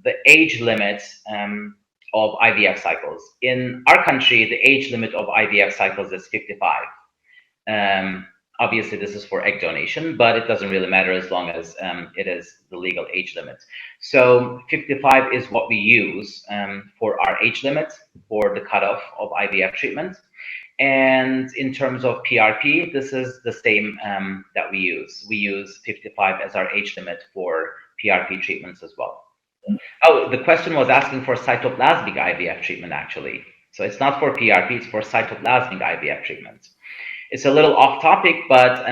the age limit of IVF cycles. In our country, the age limit of IVF cycles is 55. Obviously, this is for egg donation, but it doesn't really matter as long as it is the legal age limit. So 55 is what we use for our age limit for the cutoff of IVF treatment. And in terms of PRP, this is the same that we use. We use 55 as our age limit for PRP treatments as well. Oh, the question was asking for cytoplasmic IVF treatment, actually. So it's not for PRP, it's for cytoplasmic IVF treatment. It's a little off topic, but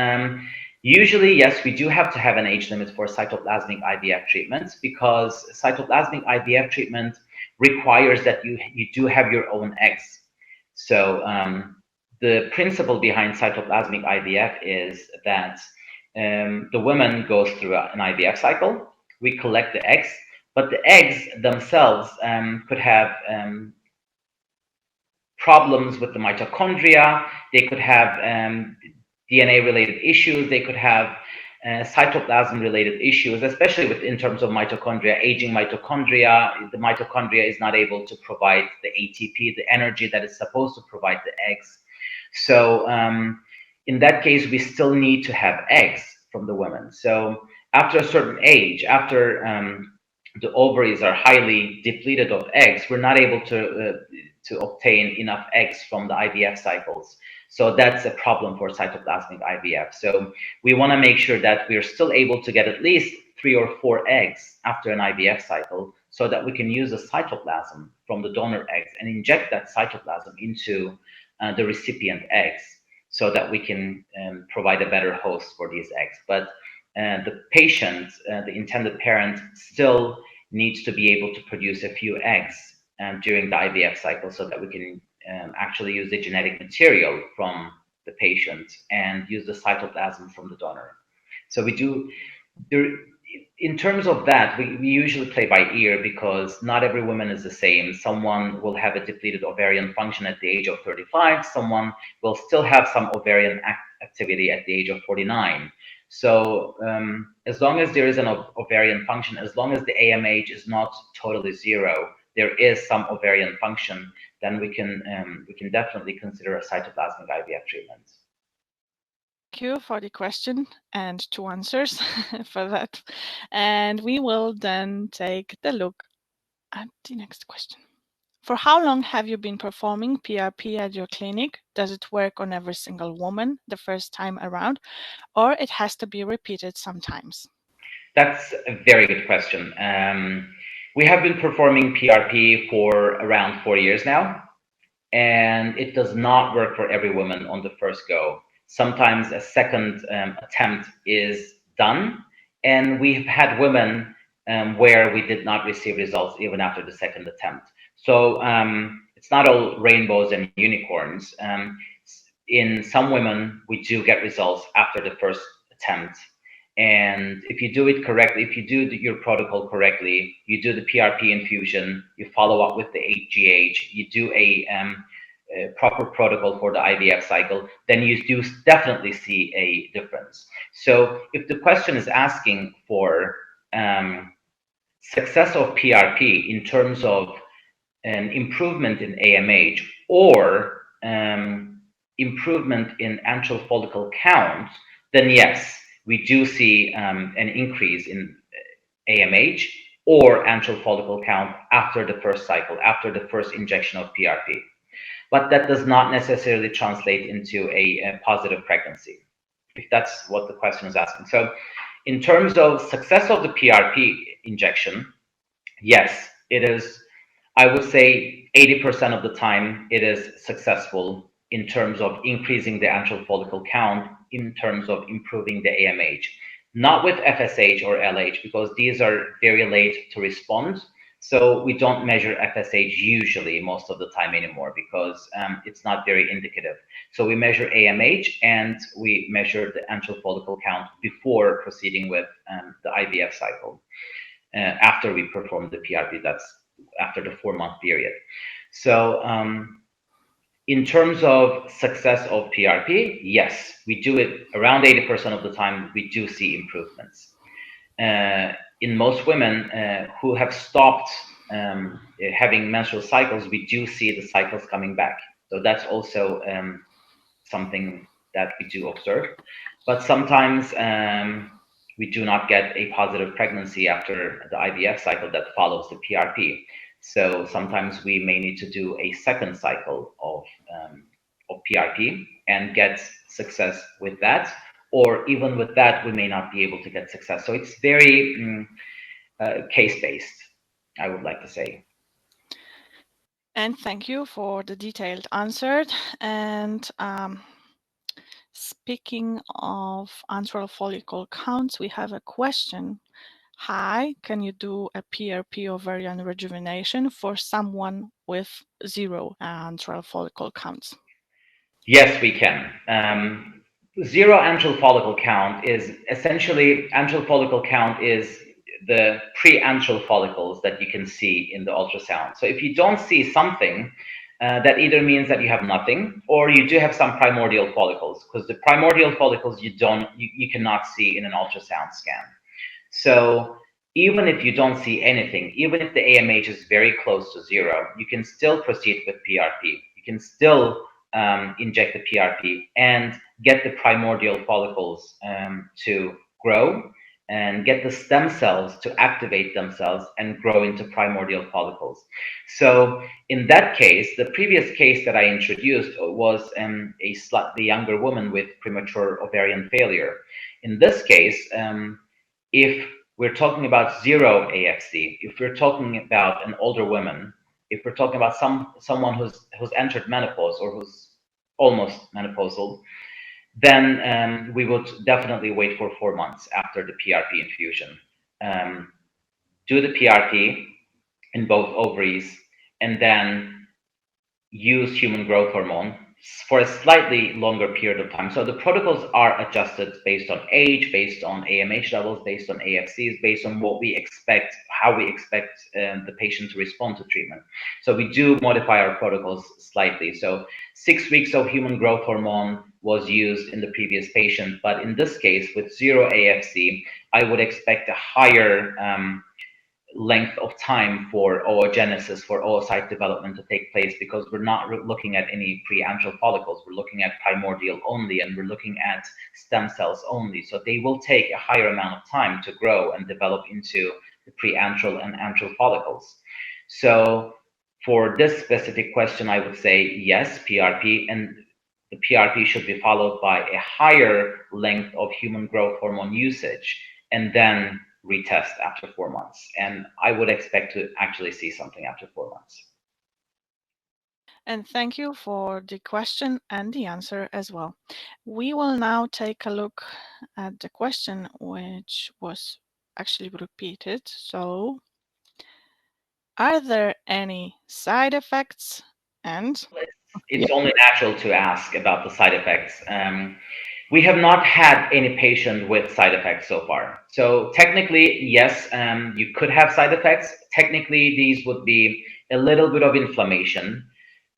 usually, yes, we do have to have an age limit for cytoplasmic IVF treatments, because cytoplasmic IVF treatment requires that you do have your own eggs. So the principle behind cytoplasmic IVF is that the woman goes through an IVF cycle. We collect the eggs, but the eggs themselves could have problems with the mitochondria. They could have DNA-related issues. They could have cytoplasm-related issues, especially in terms of mitochondria, aging mitochondria. The mitochondria is not able to provide the ATP, the energy that is supposed to provide the eggs. So in that case, we still need to have eggs from the women. So after a certain age, after the ovaries are highly depleted of eggs, we're not able to obtain enough eggs from the IVF cycles. So that's a problem for cytoplasmic IVF. So we want to make sure that we're still able to get at least 3 or 4 eggs after an IVF cycle, so that we can use the cytoplasm from the donor eggs and inject that cytoplasm into the recipient eggs, so that we can provide a better host for these eggs. But the patient, the intended parent, still needs to be able to produce a few eggs during the IVF cycle, so that we can actually use the genetic material from the patient and use the cytoplasm from the donor. So we do, in terms of that, we usually play by ear, because not every woman is the same. Someone will have a depleted ovarian function at the age of 35. Someone will still have some ovarian activity at the age of 49. So as long as there is an ovarian function, as long as the AMH is not totally zero, there is some ovarian function, then we can definitely consider a cytoplasmic IVF treatment. you for the question and two answers for that. And we will then take the look at the next question. For how long have you been performing PRP at your clinic? Does it work on every single woman the first time around, or it has to be repeated sometimes? That's a very good question. We have been performing PRP for around 4 years now, and it does not work for every woman on the first go. Sometimes a second attempt is done, and we've had women where we did not receive results even after the second attempt. So it's not all rainbows and unicorns. In some women, we do get results after the first attempt. And if you do it correctly, if you do your protocol correctly, you do the PRP infusion, you follow up with the HGH, you do a proper protocol for the IVF cycle, then you do definitely see a difference. So if the question is asking for success of PRP in terms of an improvement in AMH or improvement in antral follicle count, then yes, we do see an increase in AMH or antral follicle count after the first cycle, after the first injection of PRP. But that does not necessarily translate into a positive pregnancy, if that's what the question is asking. So in terms of success of the PRP injection, yes, it is. I would say 80% of the time it is successful in terms of increasing the antral follicle count, in terms of improving the AMH. Not with FSH or LH, because these are very late to respond. So we don't measure FSH usually most of the time anymore, because it's not very indicative. So we measure AMH and we measure the antral follicle count before proceeding with the IVF cycle. After we perform the PRP, that's after the 4-month period. So in terms of success of PRP, yes, we do it around 80% of the time. We do see improvements. In most women who have stopped having menstrual cycles, we do see the cycles coming back. So that's also something that we do observe. But sometimes we do not get a positive pregnancy after the IVF cycle that follows the PRP. So sometimes we may need to do a second cycle of PRP and get success with that. Or even with that, we may not be able to get success. So it's very case-based, I would like to say. And thank you for the detailed answer. And speaking of antral follicle counts, we have a question. Hi, can you do a PRP ovarian rejuvenation for someone with 0 antral follicle counts? Yes, we can. Zero antral follicle count is essentially, antral follicle count is the pre-antral follicles that you can see in the ultrasound. So if you don't see something, that either means that you have nothing, or you do have some primordial follicles, because the primordial follicles you cannot see in an ultrasound scan. So even if you don't see anything, even if the AMH is very close to 0, you can still proceed with PRP. You can still inject the PRP and get the primordial follicles to grow and get the stem cells to activate themselves and grow into primordial follicles. So in that case, the previous case that I introduced was a slightly younger woman with premature ovarian failure. In this case, if we're talking about 0 AFC, if we're talking about an older woman, if we're talking about someone who's entered menopause or who's almost menopausal, then we would definitely wait for 4 months after the PRP infusion. Do the PRP in both ovaries, and then use human growth hormone for a slightly longer period of time. So the protocols are adjusted based on age, based on AMH levels, based on AFCs, based on what we expect, how we expect the patient to respond to treatment. So we do modify our protocols slightly. So 6 weeks of human growth hormone was used in the previous patient, but in this case, with 0 AFC, I would expect a higher length of time for oogenesis, for oocyte development to take place, because we're not looking at any preantral follicles. We're looking at primordial only, and we're looking at stem cells only. So they will take a higher amount of time to grow and develop into the preantral and antral follicles. So for this specific question, I would say yes, PRP, and the PRP should be followed by a higher length of human growth hormone usage, and then retest after 4 months. And I would expect to actually see something after 4 months. And thank you for the question and the answer as well. We will now take a look at the question which was actually repeated. So, are there any side effects? And it's only natural to ask about the side effects. We have not had any patient with side effects so far. So technically, yes, you could have side effects. Technically, these would be a little bit of inflammation.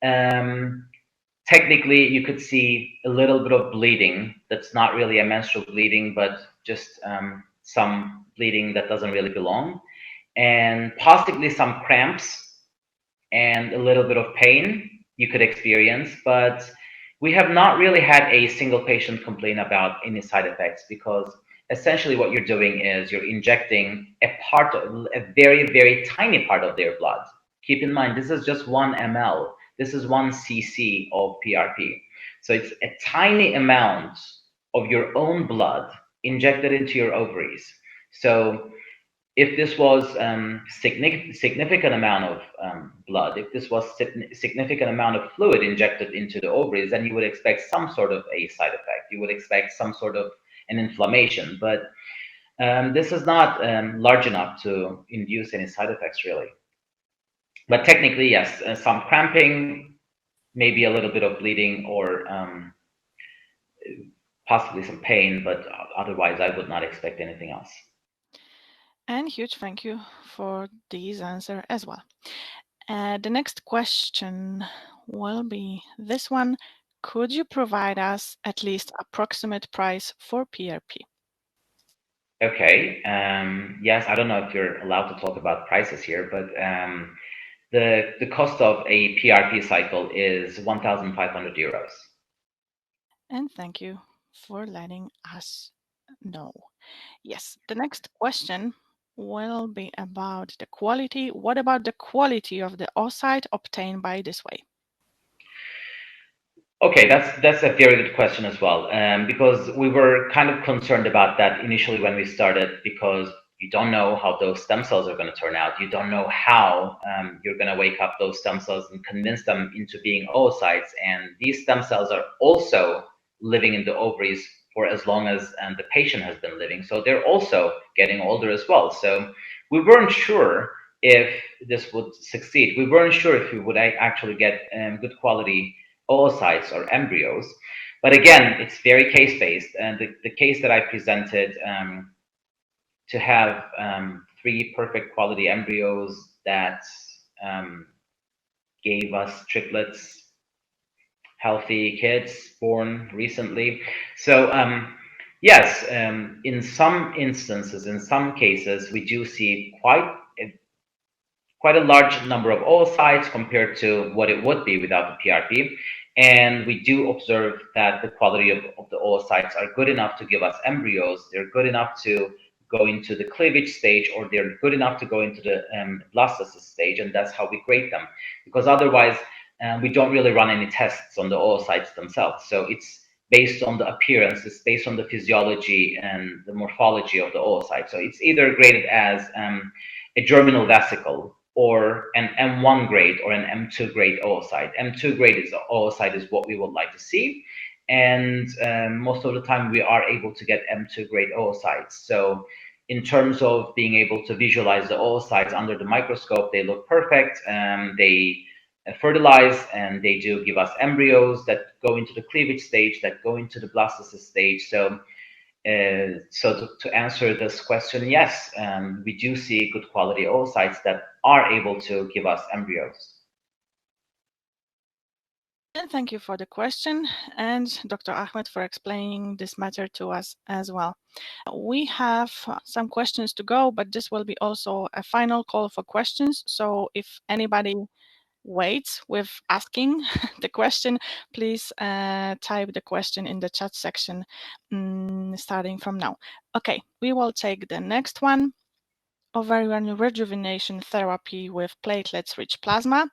Technically, you could see a little bit of bleeding. That's not really a menstrual bleeding, but just some bleeding that doesn't really belong, and possibly some cramps and a little bit of pain you could experience. But we have not really had a single patient complain about any side effects, because essentially what you're doing is you're injecting a part of a very, very tiny part of their blood. Keep in mind, this is just 1 ml. This is 1 cc of PRP. So it's a tiny amount of your own blood injected into your ovaries. So if this was significant amount of blood, if this was significant amount of fluid injected into the ovaries, then you would expect some sort of a side effect. You would expect some sort of an inflammation, but this is not large enough to induce any side effects, really. But technically, yes, some cramping, maybe a little bit of bleeding, or possibly some pain, but otherwise I would not expect anything else. And huge thank you for this answer as well. The next question will be this one. Could you provide us at least approximate price for PRP? Okay. Yes, I don't know if you're allowed to talk about prices here, but the cost of a PRP cycle is 1,500 euros. And thank you for letting us know. Yes, the next question will be about the quality. What about the quality of the oocyte obtained by this way? Okay, that's a very good question as well, because we were kind of concerned about that initially when we started, because you don't know how those stem cells are going to turn out. You don't know how you're going to wake up those stem cells and convince them into being oocytes. And these stem cells are also living in the ovaries for as long as the patient has been living. So they're also getting older as well. So we weren't sure if this would succeed. We weren't sure if we would actually get good quality oocytes or embryos. But again, it's very case-based. And the case that I presented, to have 3 perfect quality embryos that gave us triplets, healthy kids born recently. So yes, in some instances, in some cases, we do see quite a large number of oocytes compared to what it would be without the PRP. And we do observe that the quality of the oocytes are good enough to give us embryos. They're good enough to go into the cleavage stage, or they're good enough to go into the blastocyst stage, and that's how we grade them. Because otherwise, we don't really run any tests on the oocytes themselves. So it's based on the appearance, it's based on the physiology and the morphology of the oocyte. So it's either graded as a germinal vesicle, or an M1 grade or an M2 grade oocyte. M2 grade oocyte is what we would like to see. And most of the time we are able to get M2 grade oocytes. So in terms of being able to visualize the oocytes under the microscope, they look perfect. They fertilize, and they do give us embryos that go into the cleavage stage, that go into the blastocyst stage. So to answer this question, yes, we do see good quality oocytes that are able to give us embryos. Thank you for the question, and Dr. Ahmed for explaining this matter to us as well. We have some questions to go, but this will be also a final call for questions. So if anybody waits with asking the question, please type the question in the chat section starting from now. Okay, we will take the next one. Ovarian rejuvenation therapy with platelets-rich plasma,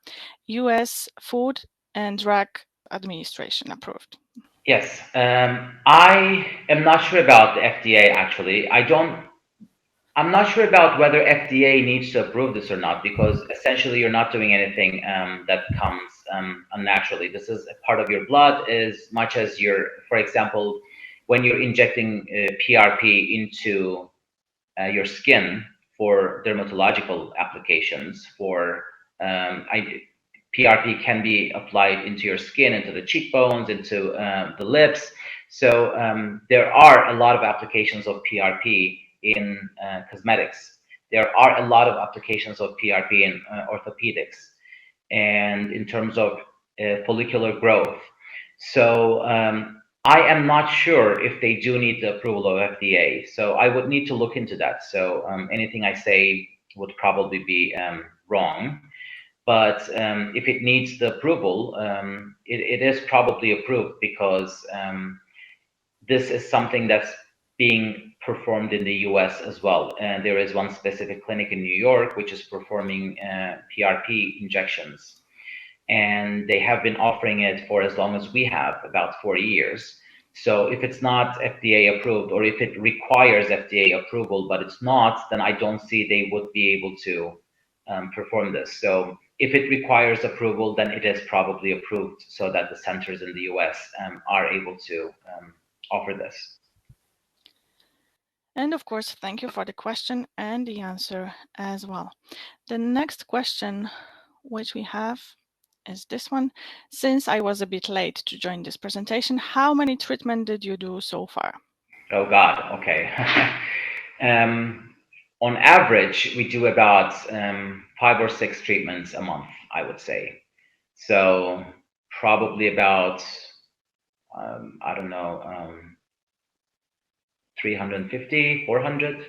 US Food and Drug Administration approved. Yes, I am not sure about the FDA actually. I'm not sure about whether FDA needs to approve this or not, because essentially you're not doing anything that comes unnaturally. This is a part of your blood as much as for example, when you're injecting PRP into your skin for dermatological applications. PRP can be applied into your skin, into the cheekbones, into the lips. So there are a lot of applications of PRP in cosmetics. There are a lot of applications of PRP in orthopedics and in terms of follicular growth. So I am not sure if they do need the approval of FDA. So I would need to look into that. So anything I say would probably be wrong. But if it needs the approval, it is probably approved, because this is something that's being performed in the US as well. And there is one specific clinic in New York which is performing PRP injections. And they have been offering it for as long as we have, about 4 years. So if it's not FDA approved, or if it requires FDA approval, but it's not, then I don't see they would be able to perform this. So if it requires approval, then it is probably approved so that the centers in the US are able to offer this. And of course, thank you for the question and the answer as well. The next question which we have is this one. Since I was a bit late to join this presentation, how many treatments did you do so far? Oh God, okay. On average, we do about 5 or 6 treatments a month, I would say. So probably about, I don't know, 350, 400.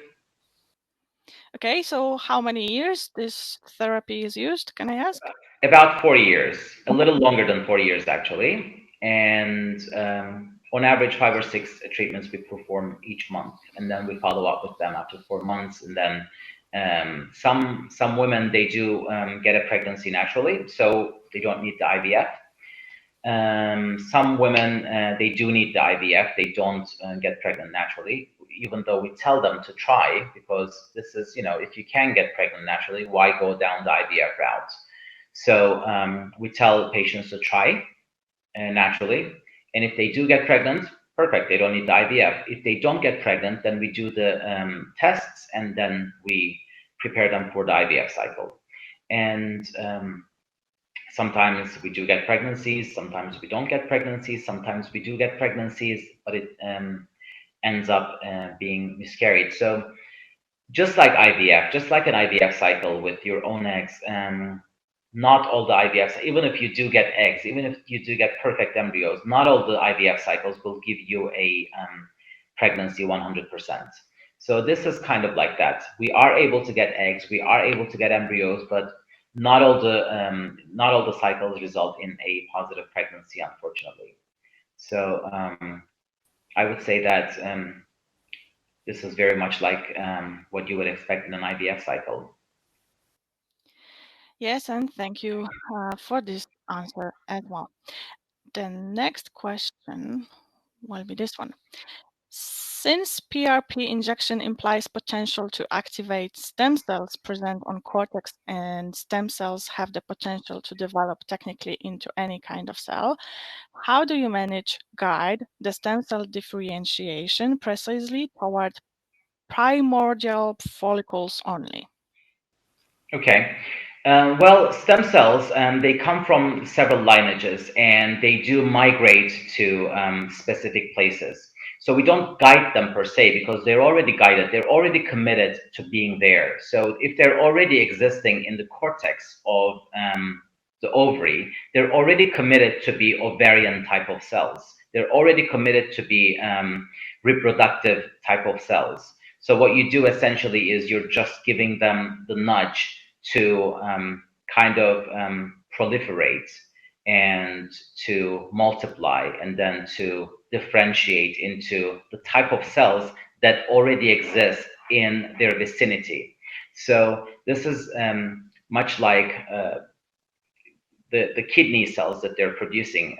Okay, so how many years this therapy is used, can I ask? About 4 years, a little longer than 4 years actually. And on average, 5 or 6 treatments we perform each month, and then we follow up with them after 4 months. And then some women, they do get a pregnancy naturally, so they don't need the IVF. Some women, they do need the IVF. They don't get pregnant naturally, even though we tell them to try, because this is, if you can get pregnant naturally, why go down the IVF route? So we tell patients to try naturally. And if they do get pregnant, perfect, they don't need the IVF. If they don't get pregnant, then we do the tests, and then we prepare them for the IVF cycle. And sometimes we do get pregnancies, sometimes we don't get pregnancies, sometimes we do get pregnancies, but it ends up being miscarried. So just like IVF, just like an IVF cycle with your own eggs, not all the IVFs, even if you do get eggs, even if you do get perfect embryos, not all the IVF cycles will give you a pregnancy 100%. So this is kind of like that. We are able to get eggs, we are able to get embryos, but not all the cycles result in a positive pregnancy, unfortunately. So I would say that this is very much like what you would expect in an IVF cycle. Yes, and thank you for this answer as well. The next question will be this one. Since PRP injection implies potential to activate stem cells present on cortex, and stem cells have the potential to develop technically into any kind of cell, how do you guide the stem cell differentiation precisely toward primordial follicles only? Okay. Well, stem cells, they come from several lineages, and they do migrate to specific places. So we don't guide them per se, because they're already guided. They're already committed to being there. So if they're already existing in the cortex of the ovary, they're already committed to be ovarian type of cells. They're already committed to be reproductive type of cells. So what you do essentially is you're just giving them the nudge to kind of proliferate and to multiply and then to differentiate into the type of cells that already exist in their vicinity. So this is much like the kidney cells that they're producing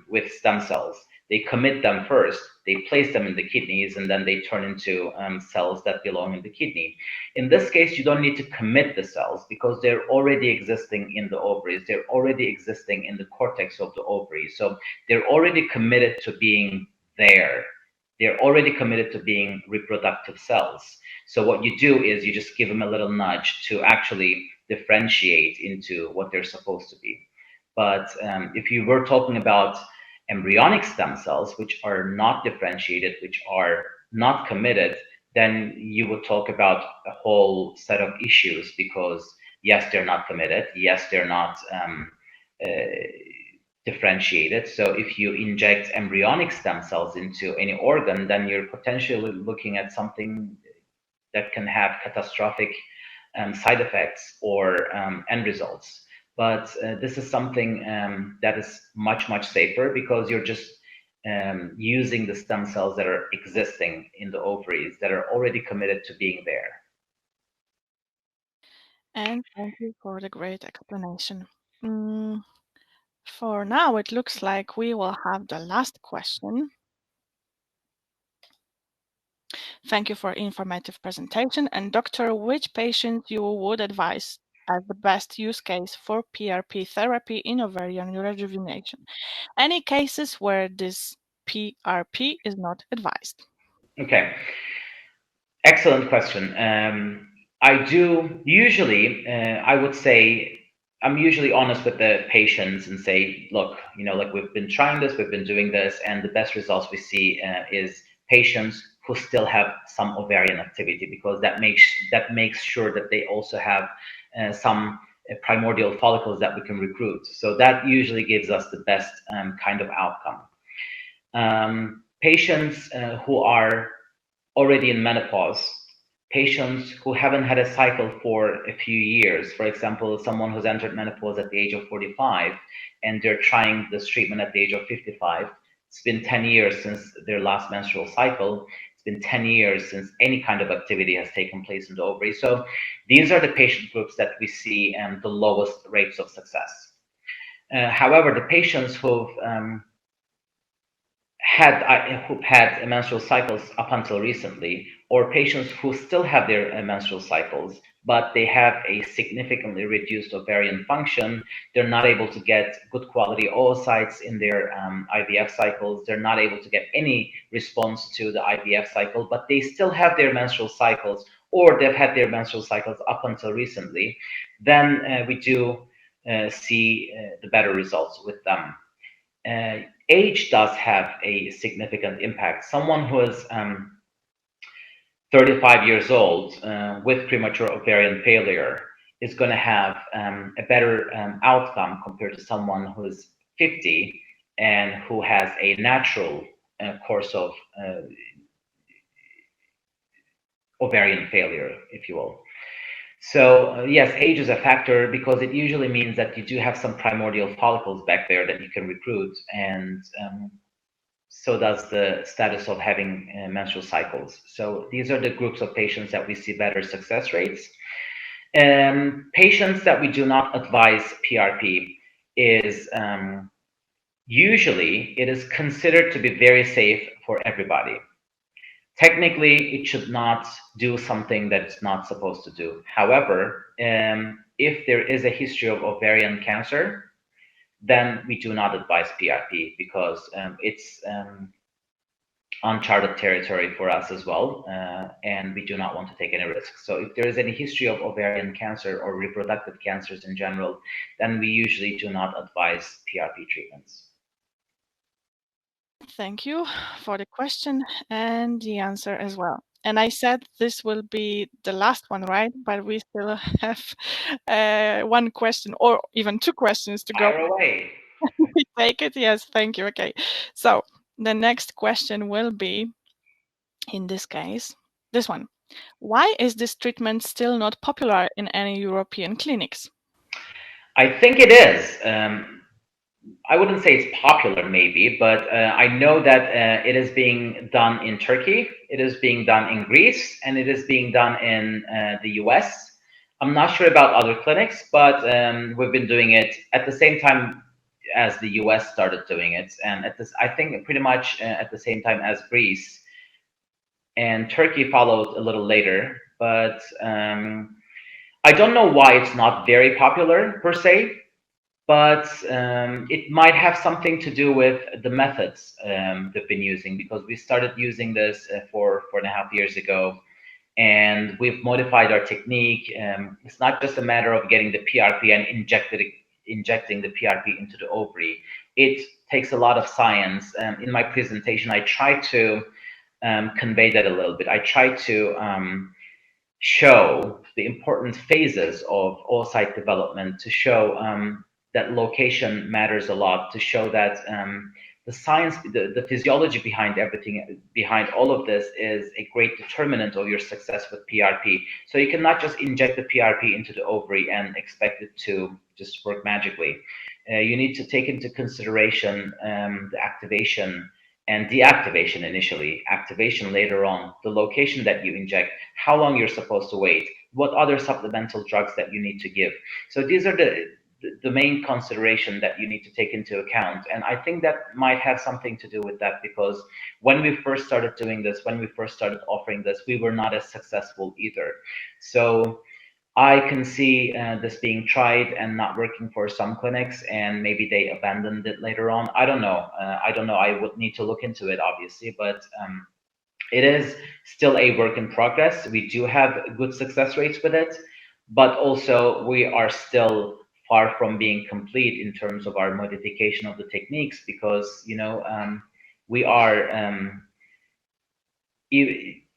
with stem cells. They commit them first, they place them in the kidneys, and then they turn into cells that belong in the kidney. In this case, you don't need to commit the cells because they're already existing in the ovaries. They're already existing in the cortex of the ovary. So they're already committed to being there. They're already committed to being reproductive cells. So what you do is you just give them a little nudge to actually differentiate into what they're supposed to be. But if you were talking about embryonic stem cells, which are not differentiated, which are not committed, then you would talk about a whole set of issues because yes, they're not committed. Yes, they're not differentiated. So if you inject embryonic stem cells into any organ, then you're potentially looking at something that can have catastrophic side effects or end results. But this is something that is much, much safer because you're just using the stem cells that are existing in the ovaries that are already committed to being there. And thank you for the great explanation. For now, it looks like we will have the last question. Thank you for informative presentation. And doctor, which patient you would advise as the best use case for PRP therapy in ovarian rejuvenation? Any cases where this PRP is not advised? Okay, excellent question. I do usually, I would say, I'm usually honest with the patients and say, look, like we've been trying this, we've been doing this, and the best results we see is patients who still have some ovarian activity because that makes sure that they also have some primordial follicles that we can recruit. So that usually gives us the best kind of outcome. Patients who are already in menopause, patients who haven't had a cycle for a few years, for example, someone who's entered menopause at the age of 45 and they're trying this treatment at the age of 55. It's been 10 years since their last menstrual cycle. It's been 10 years since any kind of activity has taken place in the ovary. So these are the patient groups that we see the lowest rates of success. However, the patients who've had menstrual cycles up until recently, or patients who still have their menstrual cycles, but they have a significantly reduced ovarian function. They're not able to get good quality oocytes in their IVF cycles. They're not able to get any response to the IVF cycle, but they still have their menstrual cycles, or they've had their menstrual cycles up until recently. Then we do see the better results with them. Age does have a significant impact. Someone who is 35 years old with premature ovarian failure is going to have a better outcome compared to someone who is 50 and who has a natural course of ovarian failure, if you will. So yes, age is a factor because it usually means that you do have some primordial follicles back there that you can recruit, and so does the status of having menstrual cycles. So these are the groups of patients that we see better success rates. Patients that we do not advise PRP is usually it is considered to be very safe for everybody. Technically, it should not do something that it's not supposed to do. However, if there is a history of ovarian cancer, then we do not advise PRP because it's uncharted territory for us as well, and we do not want to take any risks. So if there is any history of ovarian cancer or reproductive cancers in general, then we usually do not advise PRP treatments. Thank you for the question and the answer as well. And I said this will be the last one, right? But we still have one question or even two questions to go. Fire away. We take it? Yes, thank you. Okay. So the next question will be, in this case, this one. Why is this treatment still not popular in any European clinics? I think it is. I wouldn't say it's popular, maybe, but I know that it is being done in Turkey, it is being done in Greece, and it is being done in the US. I'm not sure about other clinics, but we've been doing it at the same time as the US started doing it, and at this, I think, pretty much at the same time as Greece, and Turkey followed a little later. But I don't know why it's not very popular per se, but it might have something to do with the methods they've been using, because we started using this 4.5 years ago, and we've modified our technique. It's not just a matter of getting the PRP and injecting the PRP into the ovary. It takes a lot of science. In my presentation, I try to convey that a little bit. I try to show the important phases of oocyte development, to show that location matters a lot, to show that the science, the physiology behind everything, behind all of this, is a great determinant of your success with PRP. So you cannot just inject the PRP into the ovary and expect it to just work magically. You need to take into consideration the activation and deactivation initially, activation later on, the location that you inject, how long you're supposed to wait, what other supplemental drugs that you need to give. So these are the main consideration that you need to take into account. And I think that might have something to do with that, because when we first started doing this, when we first started offering this, we were not as successful either. So I can see this being tried and not working for some clinics, and maybe they abandoned it later on. I don't know. I don't know. I would need to look into it, obviously, but it is still a work in progress. We do have good success rates with it, but also we are still far from being complete in terms of our modification of the techniques, because we are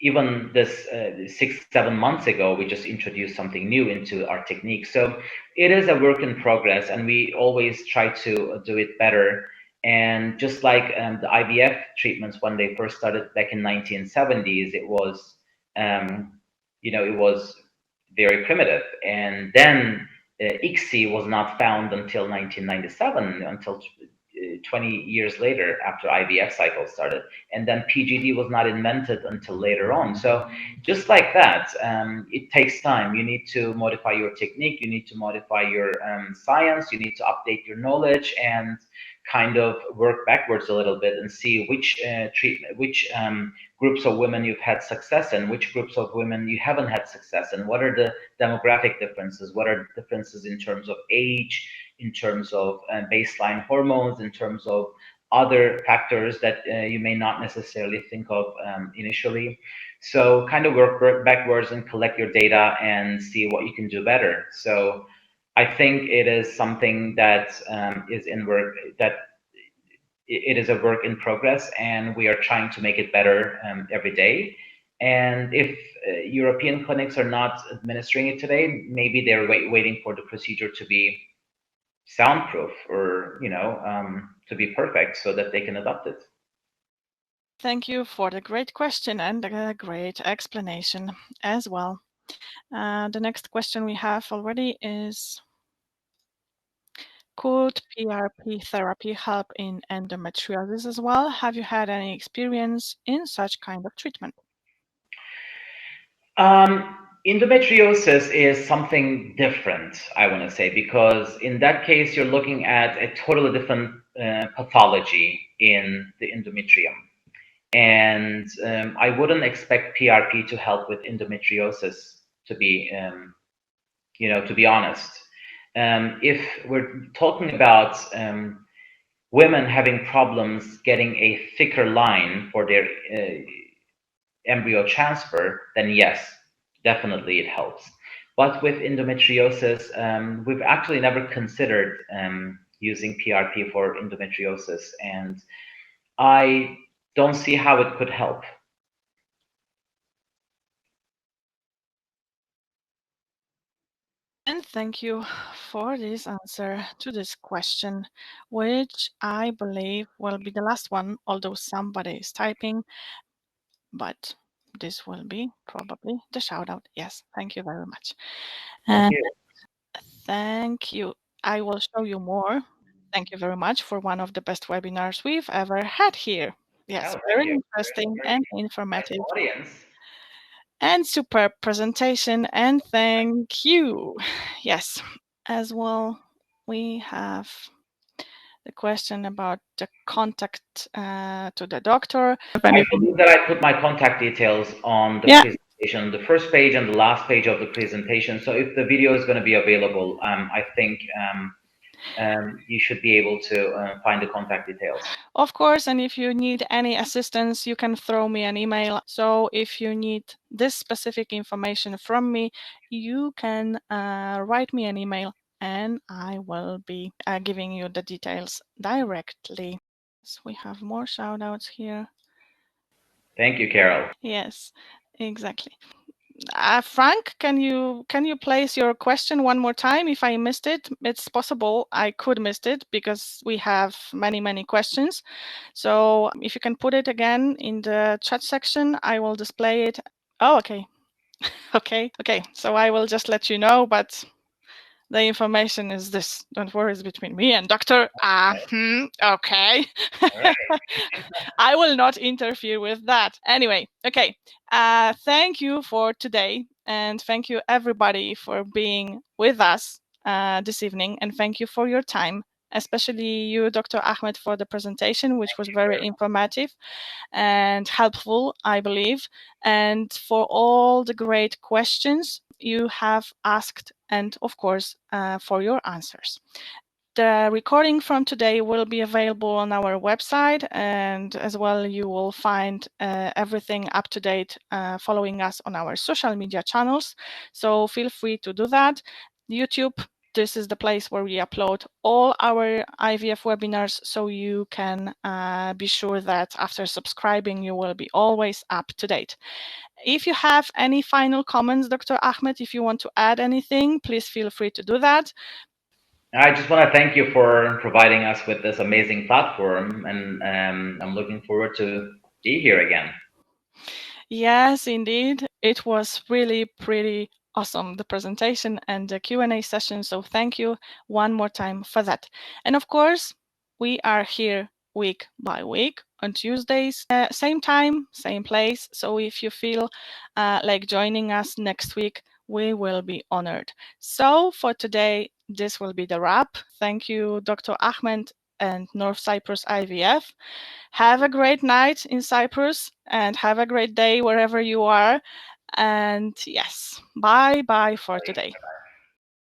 even this 6-7 months ago, we just introduced something new into our technique. So it is a work in progress, and we always try to do it better. And just like the IVF treatments, when they first started back in 1970s, it was it was very primitive. And then ICSI was not found until 1997, until 20 years later, after IVF cycle started. And then PGD was not invented until later on. So just like that, it takes time. You need to modify your technique, you need to modify your science, you need to update your knowledge, and kind of work backwards a little bit and see which treatment, which groups of women you've had success in, which groups of women you haven't had success in, what are the demographic differences, what are the differences in terms of age, in terms of baseline hormones, in terms of other factors that you may not necessarily think of initially. So kind of work backwards and collect your data and see what you can do better. So I think it is something that is in work, that it is a work in progress, and we are trying to make it better every day. And if European clinics are not administering it today, maybe they're waiting for the procedure to be soundproof, or to be perfect, so that they can adopt it. Thank you for the great question and the great explanation as well. The next question we have already is, could PRP therapy help in endometriosis as well? Have you had any experience in such kind of treatment? Endometriosis is something different, I want to say, because in that case, you're looking at a totally different pathology in the endometrium. And I wouldn't expect PRP to help with endometriosis, to be, to be honest. If we're talking about women having problems getting a thicker line for their embryo transfer, then yes, definitely it helps. But with endometriosis, we've actually never considered using PRP for endometriosis, and I don't see how it could help. And thank you for this answer to this question, which I believe will be the last one, although somebody is typing, but this will be probably the shout out. Yes, thank you very much. Thank you. Thank you. I will show you more. Thank you very much for one of the best webinars we've ever had here. Yes, Oh, thank very you. interesting Very and nice informative audience. and superb presentation. And thank you. Yes, as well, we have the question about the contact to the doctor. I believe that I put my contact details on the presentation, the first page and the last page of the presentation. So if the video is going to be available, I think you should be able to find the contact details. Of course, and if you need any assistance, you can throw me an email. So if you need this specific information from me, you can write me an email and I will be giving you the details directly. So we have more shout outs here. Thank you, Carol. Yes, exactly. Frank, can you place your question one more time? If I missed it, it's possible I could missed it because we have many questions. So if you can put it again in the chat section, I will display it. Oh, okay. Okay. So I will just let you know, but the information is this. Don't worry, it's between me and Doctor. Okay. All right. I will not interfere with that. Anyway, okay. Thank you for today, and thank you everybody for being with us this evening, and thank you for your time, especially you, Dr. Ahmed, for the presentation, which was very informative and helpful, I believe, and for all the great questions you have asked, and of course, for your answers. The recording from today will be available on our website, and as well you will find everything up to date following us on our social media channels. So feel free to do that. YouTube, this is the place where we upload all our IVF webinars, so you can be sure that after subscribing you will be always up to date. If you have any final comments, Dr. Ahmed, if you want to add anything, please feel free to do that. I just want to thank you for providing us with this amazing platform, and I'm looking forward to be here again. Yes, indeed. It was really pretty awesome, the presentation and the Q&A session. So thank you one more time for that. And of course, we are here week by week on Tuesdays, same time, same place. So if you feel like joining us next week, we will be honored. So for today, this will be the wrap. Thank you, Dr. Ahmed and North Cyprus IVF. Have a great night in Cyprus and have a great day wherever you are. And yes, bye for today.